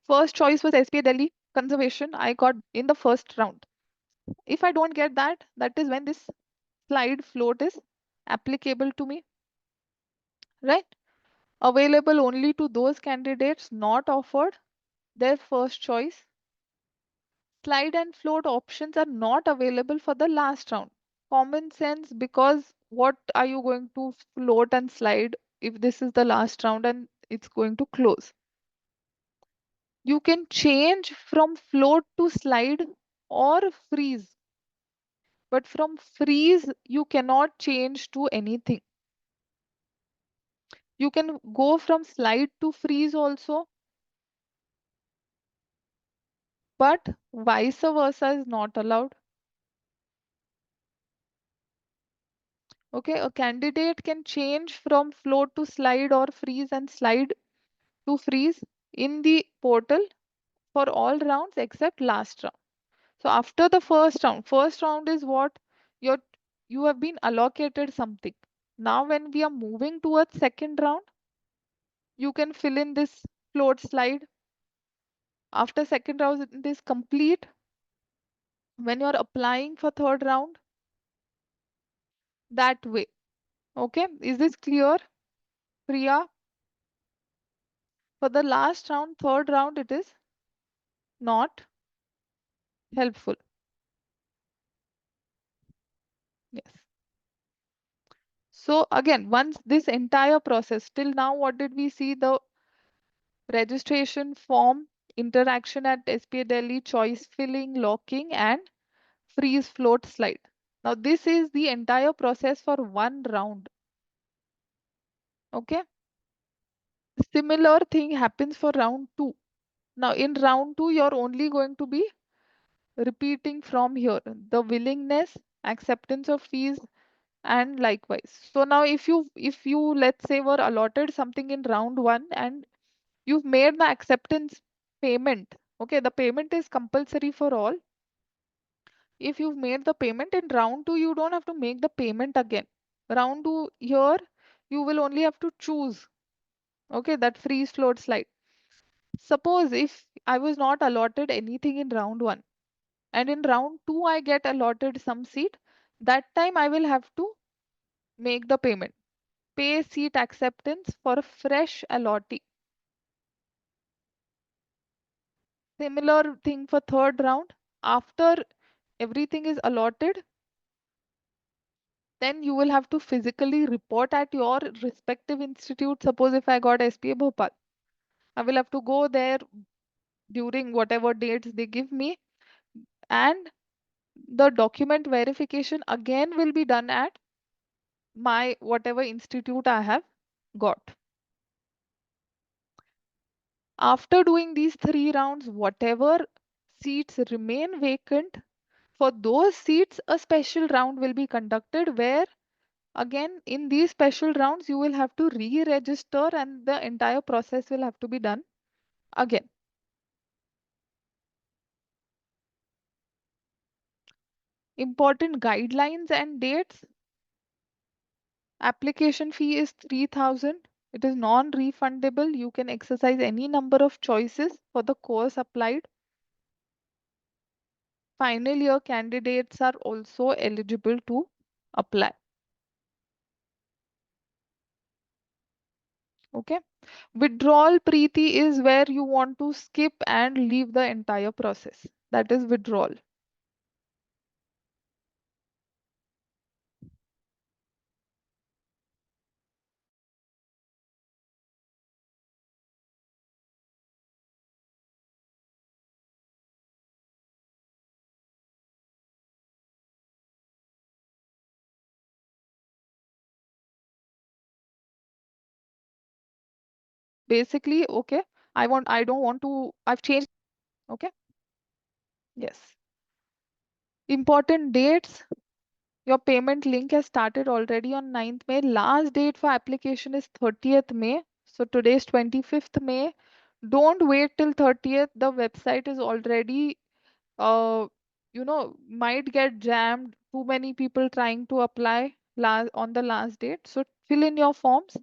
Speaker 1: first choice was SPA Delhi conservation. I got in the first round. If I don't get that, that is when this slide float is applicable to me, right? Available only to those candidates not offered their first choice. Slide and float options are not available for the last round. Common sense, because what are you going to float and slide if this is the last round and it's going to close? You can change from float to slide or freeze, but from freeze, you cannot change to anything. You can go from slide to freeze also, but vice versa is not allowed. Okay, a candidate can change from float to slide or freeze and slide to freeze in the portal for all rounds except last round. So after the first round is what you're, you have been allocated something. Now when we are moving towards second round, you can fill in this float slide. After second round it is complete. When you're applying for third round, that way. Okay, is this clear, Priya? For the last round, third round, it is not helpful. Yes. So again, once this entire process, till now, what did we see? The registration form, interaction at SPA Delhi, choice filling, locking, and freeze float slide. Now, this is the entire process for one round. Okay. Similar thing happens for round two. Now, in round two, you're only going to be repeating from here the willingness, acceptance of fees, and likewise. So now if you let's say were allotted something in round one and you've made the acceptance payment, okay, the payment is compulsory for all. If you've made the payment in round two, you don't have to make the payment again. Round two, here you will only have to choose, okay, that freeze float slide. Suppose if I was not allotted anything in round one and in round two I get allotted some seat, that time I will have to make the payment, pay seat acceptance for a fresh allottee. Similar thing for third round. After everything is allotted, then you will have to physically report at your respective institute. Suppose if I got SPA Bhopal, I will have to go there during whatever dates they give me, and the document verification again will be done at my whatever institute I have got. After doing these three rounds, whatever seats remain vacant, for those seats, a special round will be conducted where, again, in these special rounds, you will have to re-register and the entire process will have to be done again. Important guidelines and dates. Application fee is 3,000. It is non-refundable. You can exercise any number of choices for the course applied. Final year candidates are also eligible to apply. Okay. Withdrawal Preeti is where you want to skip and leave the entire process. That is withdrawal. basically, okay, I don't want to, I've changed. Okay. Yes. Important dates. Your payment link has started already on 9th May. Last date for application is 30th May. So today is 25th May. Don't wait till 30th. The website is already, uh, might get jammed. Too many people trying to apply on the last date. So fill in your forms.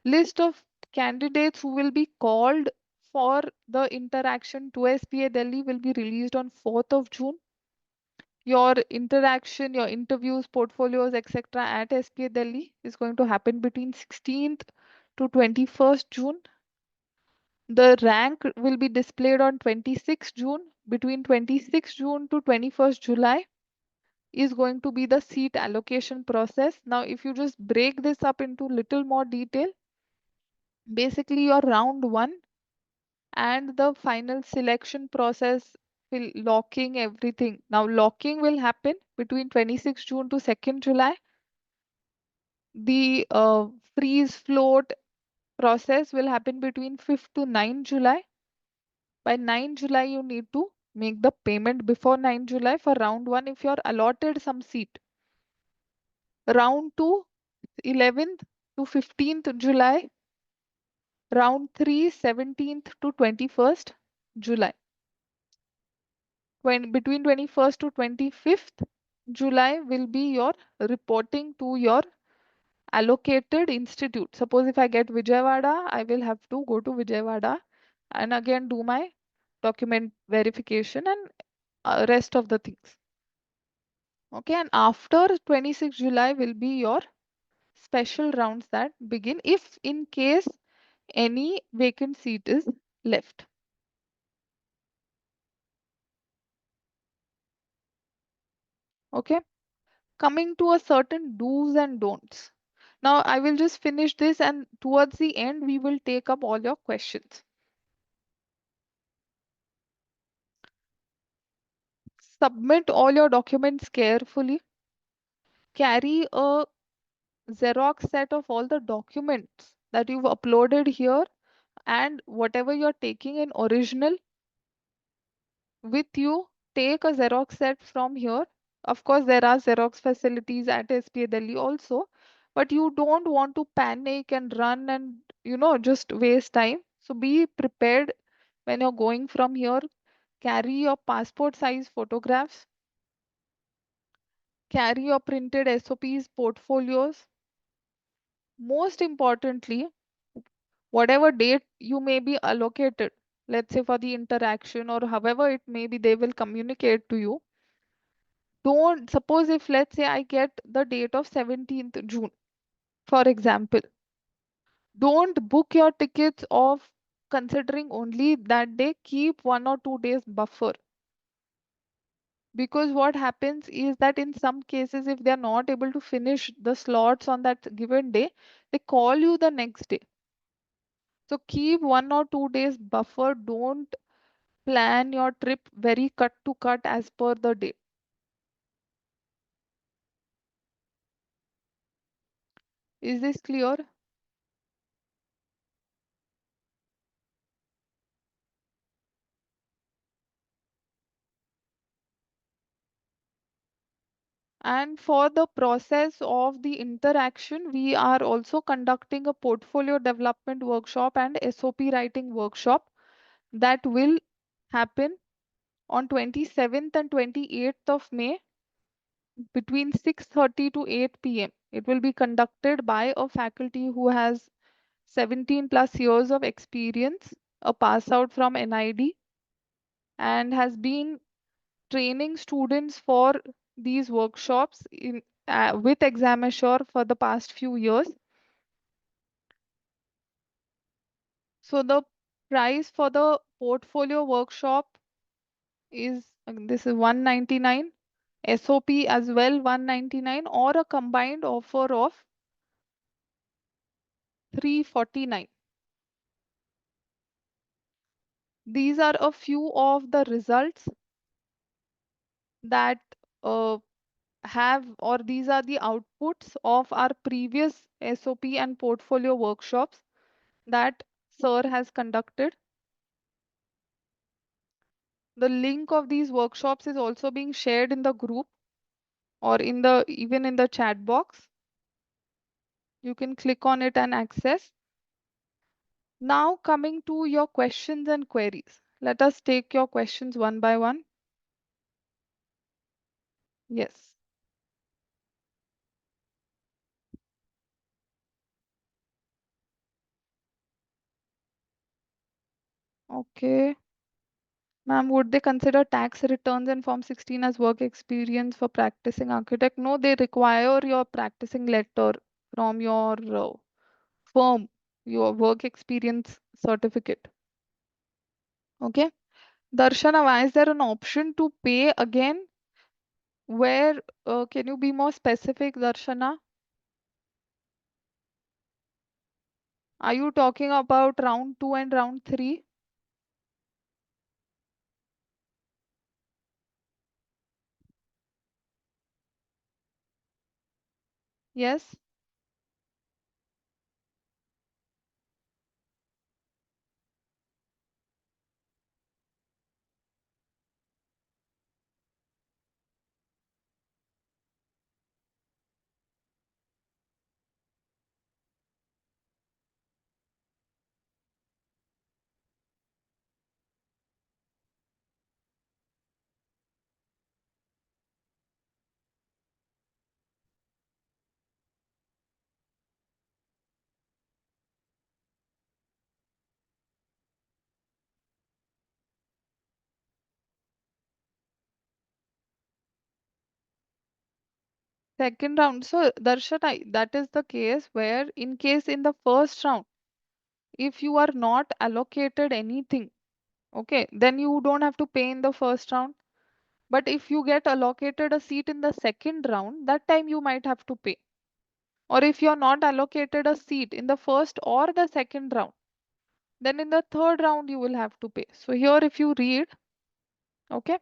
Speaker 1: List of candidates who will be called for the interaction to SPA Delhi will be released on 4th of June. Your interaction, your interviews, portfolios, etc. at SPA Delhi is going to happen between 16th to 21st June. The rank will be displayed on 26th June. Between 26th June to 21st July is going to be the seat allocation process. Now, if you just break this up into little more detail, basically your round one and the final selection process will locking everything. Now, locking will happen between 26th June to 2nd July. The freeze float process will happen between 5th to 9th July. By 9th July, you need to make the payment before 9th July for round one if you're allotted some seat. Round two, 11th to 15th July. Round three, 17th to 21st July. Between 21st to 25th July will be your reporting to your allocated institute. Suppose if I get Vijayawada, I will have to go to Vijayawada and again do my document verification and rest of the things. Okay, and after 26 July will be your special rounds that begin if in case any vacant seat is left. Okay, coming to a certain do's and don'ts. Now I will just finish this and towards the end we will take up all your questions. Submit all your documents carefully. Carry a Xerox set of all the documents that you've uploaded here and whatever you're taking in original with you. Take a Xerox set from here. Of course, there are Xerox facilities at SPA Delhi also, but you don't want to panic and run and just waste time. So be prepared when you're going from here. Carry your passport size photographs. Carry your printed SOPs, portfolios. Most importantly, whatever date you may be allocated, let's say for the interaction or however it may be, they will communicate to you. Don't suppose if let's say I get the date of 17th June, for example, don't book your tickets of considering only that day. Keep 1 or 2 days buffer. Because what happens is that in some cases, if they're not able to finish the slots on that given day, they call you the next day. So keep 1 or 2 days buffer. Don't plan your trip very cut to cut as per the day. Is this clear? And for the process of the interaction, we are also conducting a portfolio development workshop and SOP writing workshop that will happen on 27th and 28th of May between 6:30 to 8 p.m. It will be conducted by a faculty who has 17 plus years of experience, a pass out from NID, and has been training students for these workshops with Exam Assure for the past few years. So the price for the portfolio workshop is this is 199, SOP as well 199, or a combined offer of 349. These are a few of the results that uh, have, or these are the outputs of our previous SOP and portfolio workshops that sir has conducted. The link of these workshops is also being shared in the group or in the even in the chat box. You can click on it and access. Now coming to your questions and queries. Let us take your questions one by one. Yes. Okay. Ma'am, would they consider tax returns and Form 16 as work experience for practicing architect? No, they require your practicing letter from your firm, your work experience certificate. Okay. Darshana, why is there an option to pay again? Where, can you be more specific, Darshana? Are you talking about round 2 and round 3? Yes. Second round. So, Darshana, that is the case where, in case in the first round, if you are not allocated anything, okay, then you don't have to pay in the first round. But if you get allocated a seat in the second round, that time you might have to pay. Or if you're not allocated a seat in the first or the second round, then in the third round you will have to pay. So here if you read, okay,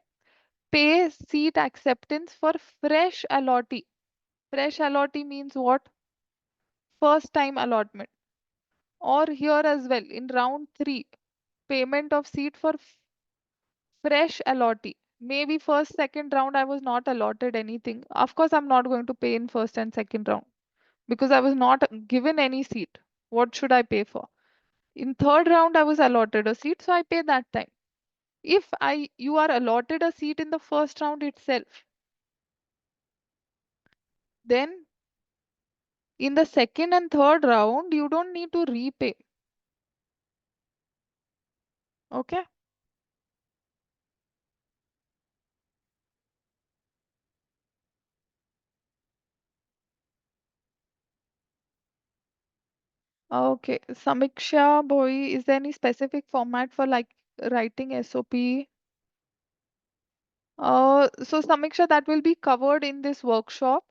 Speaker 1: pay seat acceptance for fresh allottee. Fresh allottee means what? First time allotment. Or here as well in round 3, payment of seat for fresh allottee. Maybe first, second round I was not allotted anything. Of course, I'm not going to pay in first and second round because I was not given any seat. What should I pay for? In third round, I was allotted a seat, so I pay that time. If you are allotted a seat in the first round itself, then in the second and third round, you don't need to repay. Okay. Okay. Samiksha, boy, is there any specific format for like writing SOP? So Samiksha, that will be covered in this workshop.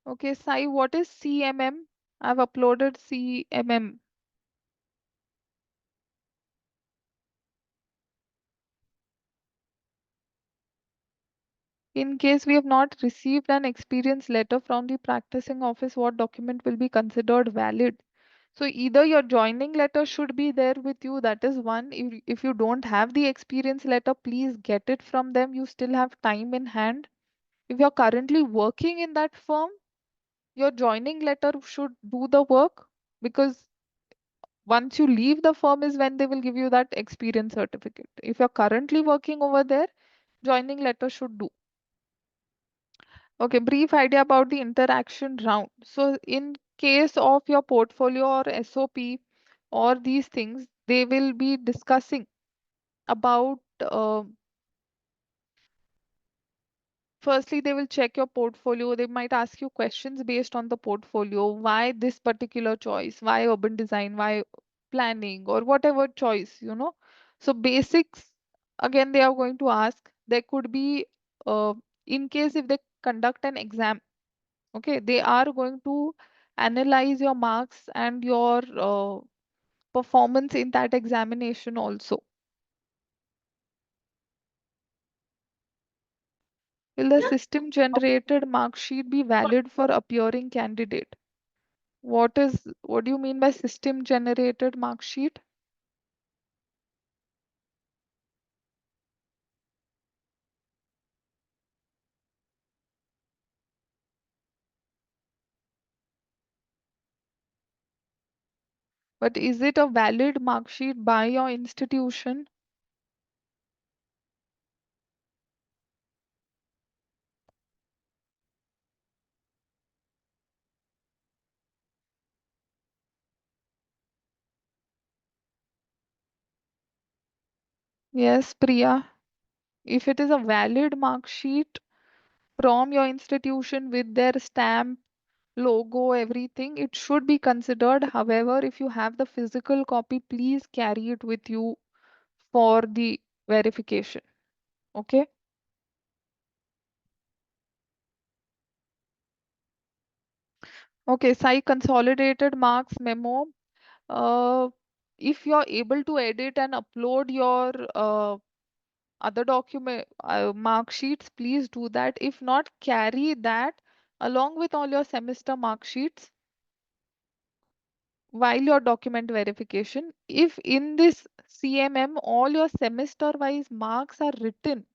Speaker 1: Okay, Sai, what is CMM? I've uploaded CMM. In case we have not received an experience letter from the practicing office, what document will be considered valid? So either your joining letter should be there with you, that is one. If you don't have the experience letter, please get it from them. You still have time in hand. If you're currently working in that firm, your joining letter should do the work because once you leave the firm is when they will give you that experience certificate. If you're currently working over there, joining letter should do. Okay, brief idea about the interaction round. So in case of your portfolio or SOP or these things, they will be discussing about firstly, they will check your portfolio. They might ask you questions based on the portfolio. Why this particular choice? Why urban design? Why planning? Or whatever choice, you know. So basics, again, they are going to ask. There could be, in case if they conduct an exam, okay, they are going to analyze your marks and your performance in that examination also. Will the system generated mark sheet be valid for appearing candidate? What do you mean by system generated mark sheet? But is it a valid mark sheet by your institution? Yes, Priya. If it is a valid mark sheet from your institution with their stamp, logo, everything, it should be considered. However, if you have the physical copy, please carry it with you for the verification. Okay. Okay, Sai consolidated marks memo. Uh, if you're able to edit and upload your other document mark sheets, please do that. If not, carry that along with all your semester mark sheets while your document verification. If in this CMM all your semester wise marks are written,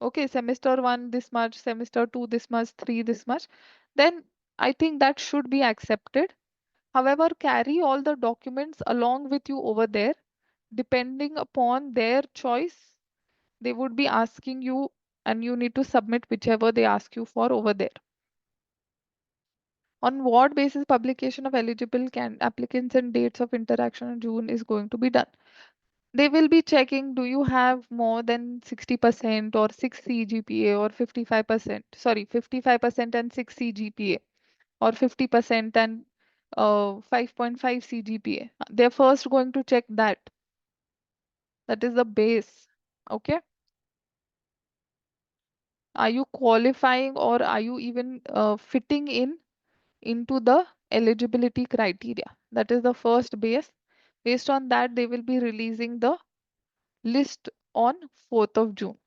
Speaker 1: okay, semester 1 this much, semester 2 this much, 3 this much, then I think that should be accepted. However, carry all the documents along with you over there. Depending upon their choice, they would be asking you, and you need to submit whichever they ask you for over there. On what basis publication of eligible applicants and dates of interaction in June is going to be done? They will be checking, do you have more than 60% or 6 CGPA or 55%, sorry, 55% and 6 CGPA or 50% and 5.5 CGPA. They're first going to check that. That is the base. Okay. Are you qualifying or are you even fitting in into the eligibility criteria? That is the first base. Based on that, they will be releasing the list on 4th of June.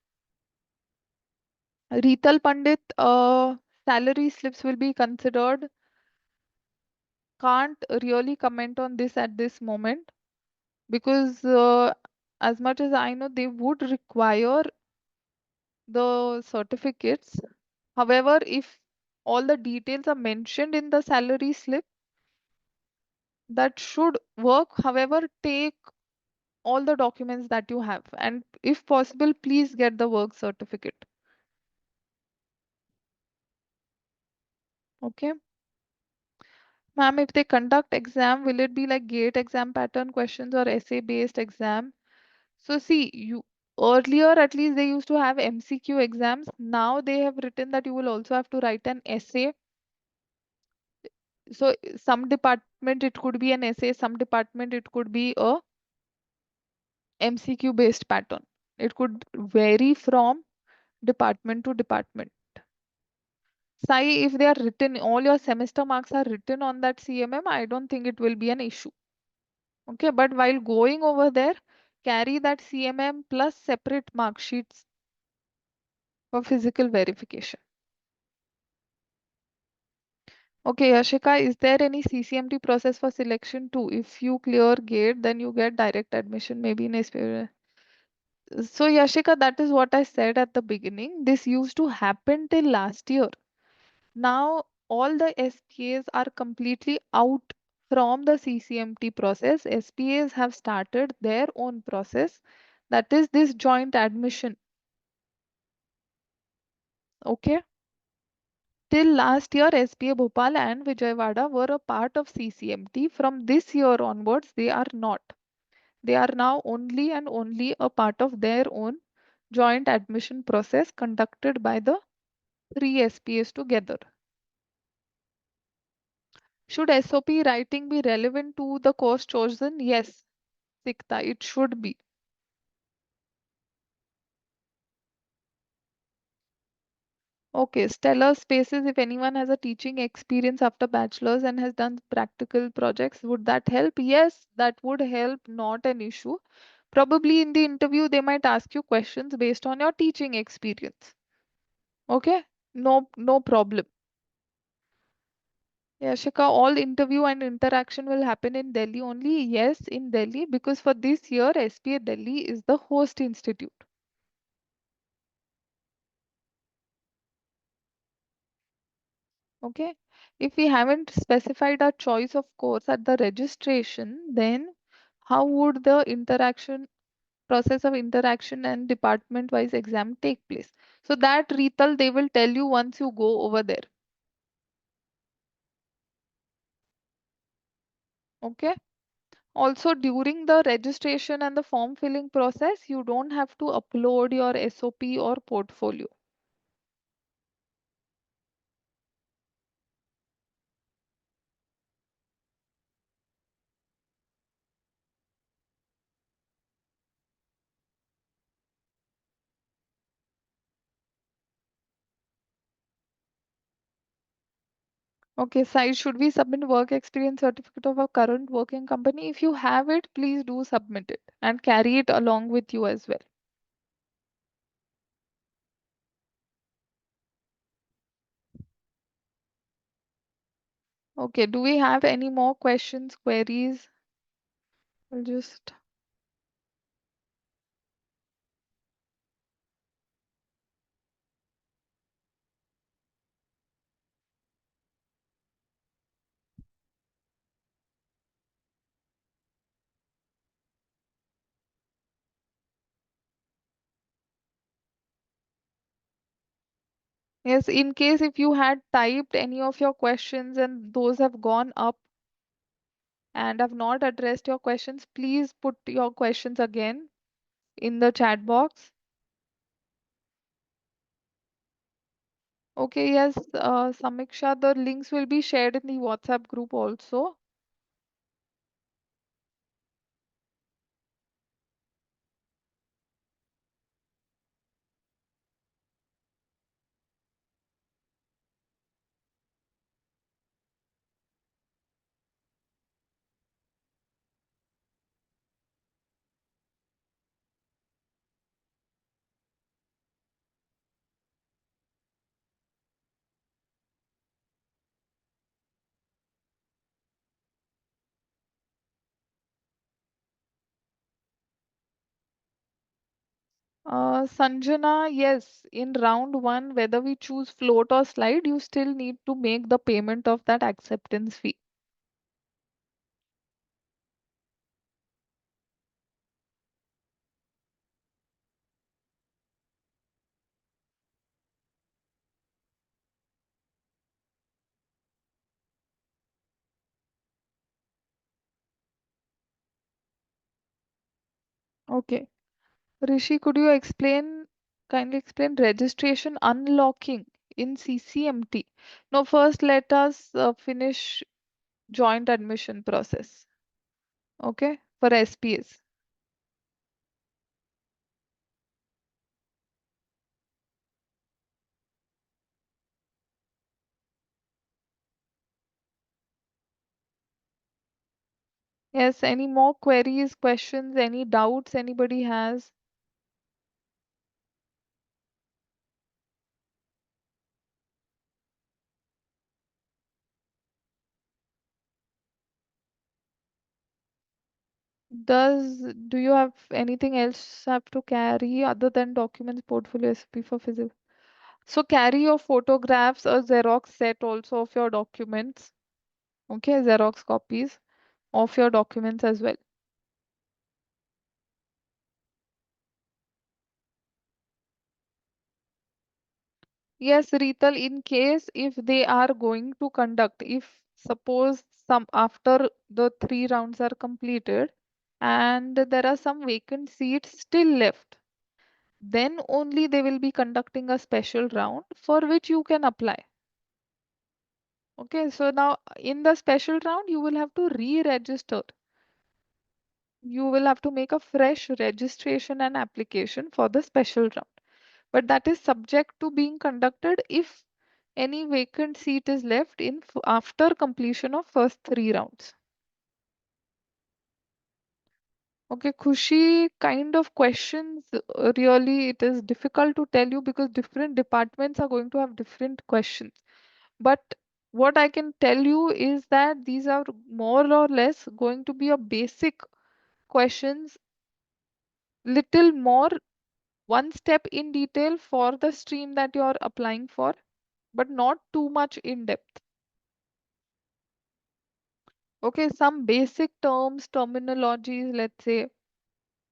Speaker 1: Rital Pandit, salary slips will be considered. Can't really comment on this at this moment because as much as I know, they would require the certificates. However, if all the details are mentioned in the salary slip, that should work. However, take all the documents that you have and if possible, please get the work certificate. Okay. Ma'am, if they conduct exam, will it be like GATE exam pattern questions or essay based exam? So see, you earlier at least they used to have MCQ exams. Now they have written that you will also have to write an essay. So some department it could be an essay, some department it could be a MCQ based pattern. It could vary from department to department. Sai, if they are written, all your semester marks are written on that CMM, I don't think it will be an issue. Okay, but while going over there, carry that CMM plus separate mark sheets for physical verification. Okay, Yashika, is there any CCMT process for selection too? If you clear gate, then you get direct admission, maybe in a. So, Yashika, that is what I said at the beginning. This used to happen till last year. Now, all the SPAs are completely out from the CCMT process. SPAs have started their own process. That is this joint admission. Okay. Till last year, SPA Bhopal and Vijayawada were a part of CCMT. From this year onwards, they are not. They are now only and only a part of their own joint admission process conducted by the three SPAs together. Should SOP writing be relevant to the course chosen? Yes, Sikta, it should be. Okay, stellar spaces. If anyone has a teaching experience after bachelor's and has done practical projects, would that help? Yes, that would help, not an issue. Probably in the interview, they might ask you questions based on your teaching experience. Okay, no problem. Yashika, all interview and interaction will happen in Delhi only. Yes, in Delhi, because for this year, SPA Delhi is the host institute. Okay. If we haven't specified our choice of course at the registration, then how would the interaction process of interaction and department wise exam take place? So that Rital, they will tell you once you go over there. Okay. Also, during the registration and the form filling process, you don't have to upload your SOP or portfolio. Okay, side, should we submit work experience certificate of a current working company? If you have it, please do submit it and carry it along with you as well. Okay, do we have any more questions, queries? I'll just, yes, in case if you had typed any of your questions and those have gone up and have not addressed your questions, please put your questions again in the chat box. Okay, yes, Samiksha, the links will be shared in the WhatsApp group also. Sanjana, yes, in round one, whether we choose float or slide, you still need to make the payment of that acceptance fee. Okay. Rishi, could you kindly explain registration unlocking in CCMT? No, first let us finish joint admission process. Okay, for SPS. Yes, any more queries, questions, any doubts anybody has? Do you have anything else have to carry other than documents, portfolio, SP for physical? So carry your photographs, a Xerox set also of your documents. Okay, Xerox copies of your documents as well. Yes, Rital, in case if they are going to conduct, if suppose some after the 3 rounds are completed and there are some vacant seats still left, then only they will be conducting a special round for which you can apply. Okay, so now in the special round, you will have to re-register. You will have to make a fresh registration and application for the special round. But that is subject to being conducted if any vacant seat is left in after completion of first 3 rounds. Okay, Khushi, kind of questions, really it is difficult to tell you because different departments are going to have different questions. But what I can tell you is that these are more or less going to be a basic questions, little more one step in detail for the stream that you are applying for, but not too much in depth. Okay, some basic terms, terminologies, let's say,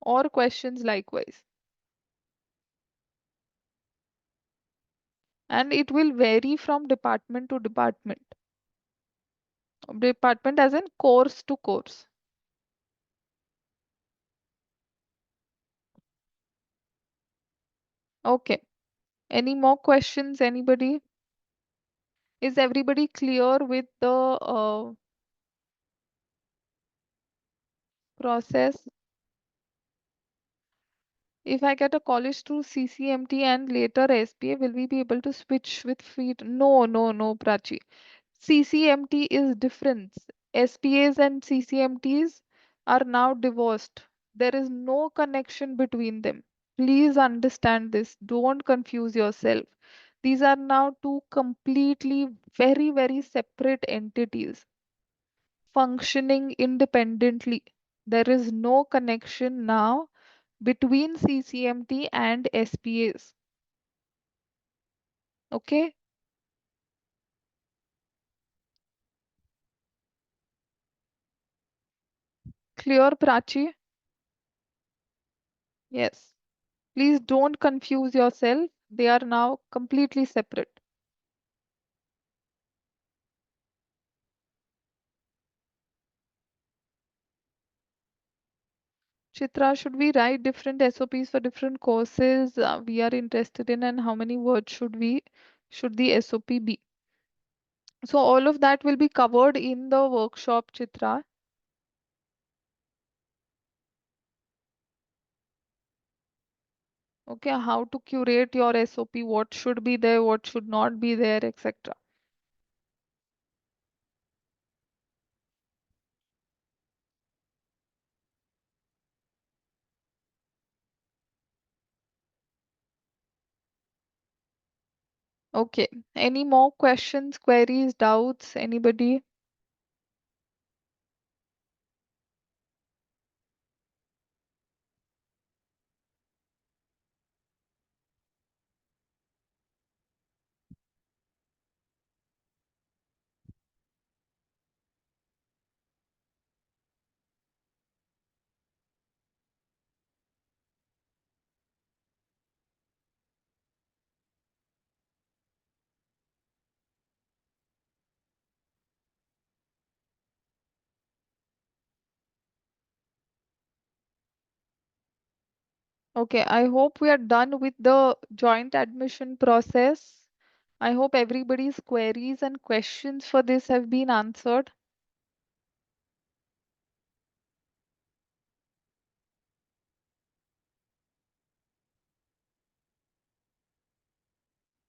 Speaker 1: or questions likewise. And it will vary from department to department. Department as in course to course. Okay. Any more questions, anybody? Is everybody clear with the process? If I get a college through CCMT and later SPA, will we be able to switch with feet? No, no, no, Prachi. CCMT is different. SPAs and CCMTs are now divorced. There is no connection between them. Please understand this. Don't confuse yourself. These are now two completely very, very separate entities functioning independently. There is no connection now between CCMT and SPAs. Okay, clear, Prachi? Yes. Please don't confuse yourself. They are now completely separate. Chitra, should we write different SOPs for different courses we are interested in, and how many words should the SOP be? So all of that will be covered in the workshop, Chitra. Okay, how to curate your SOP, what should be there, what should not be there, etc. Okay, any more questions, queries, doubts, anybody? Okay, I hope we are done with the joint admission process. I hope everybody's queries and questions for this have been answered.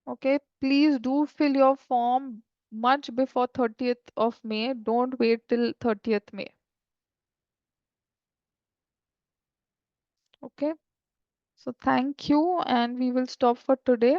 Speaker 1: Okay, please do fill your form much before 30th of May. Don't wait till 30th May. Okay, so thank you, and we will stop for today.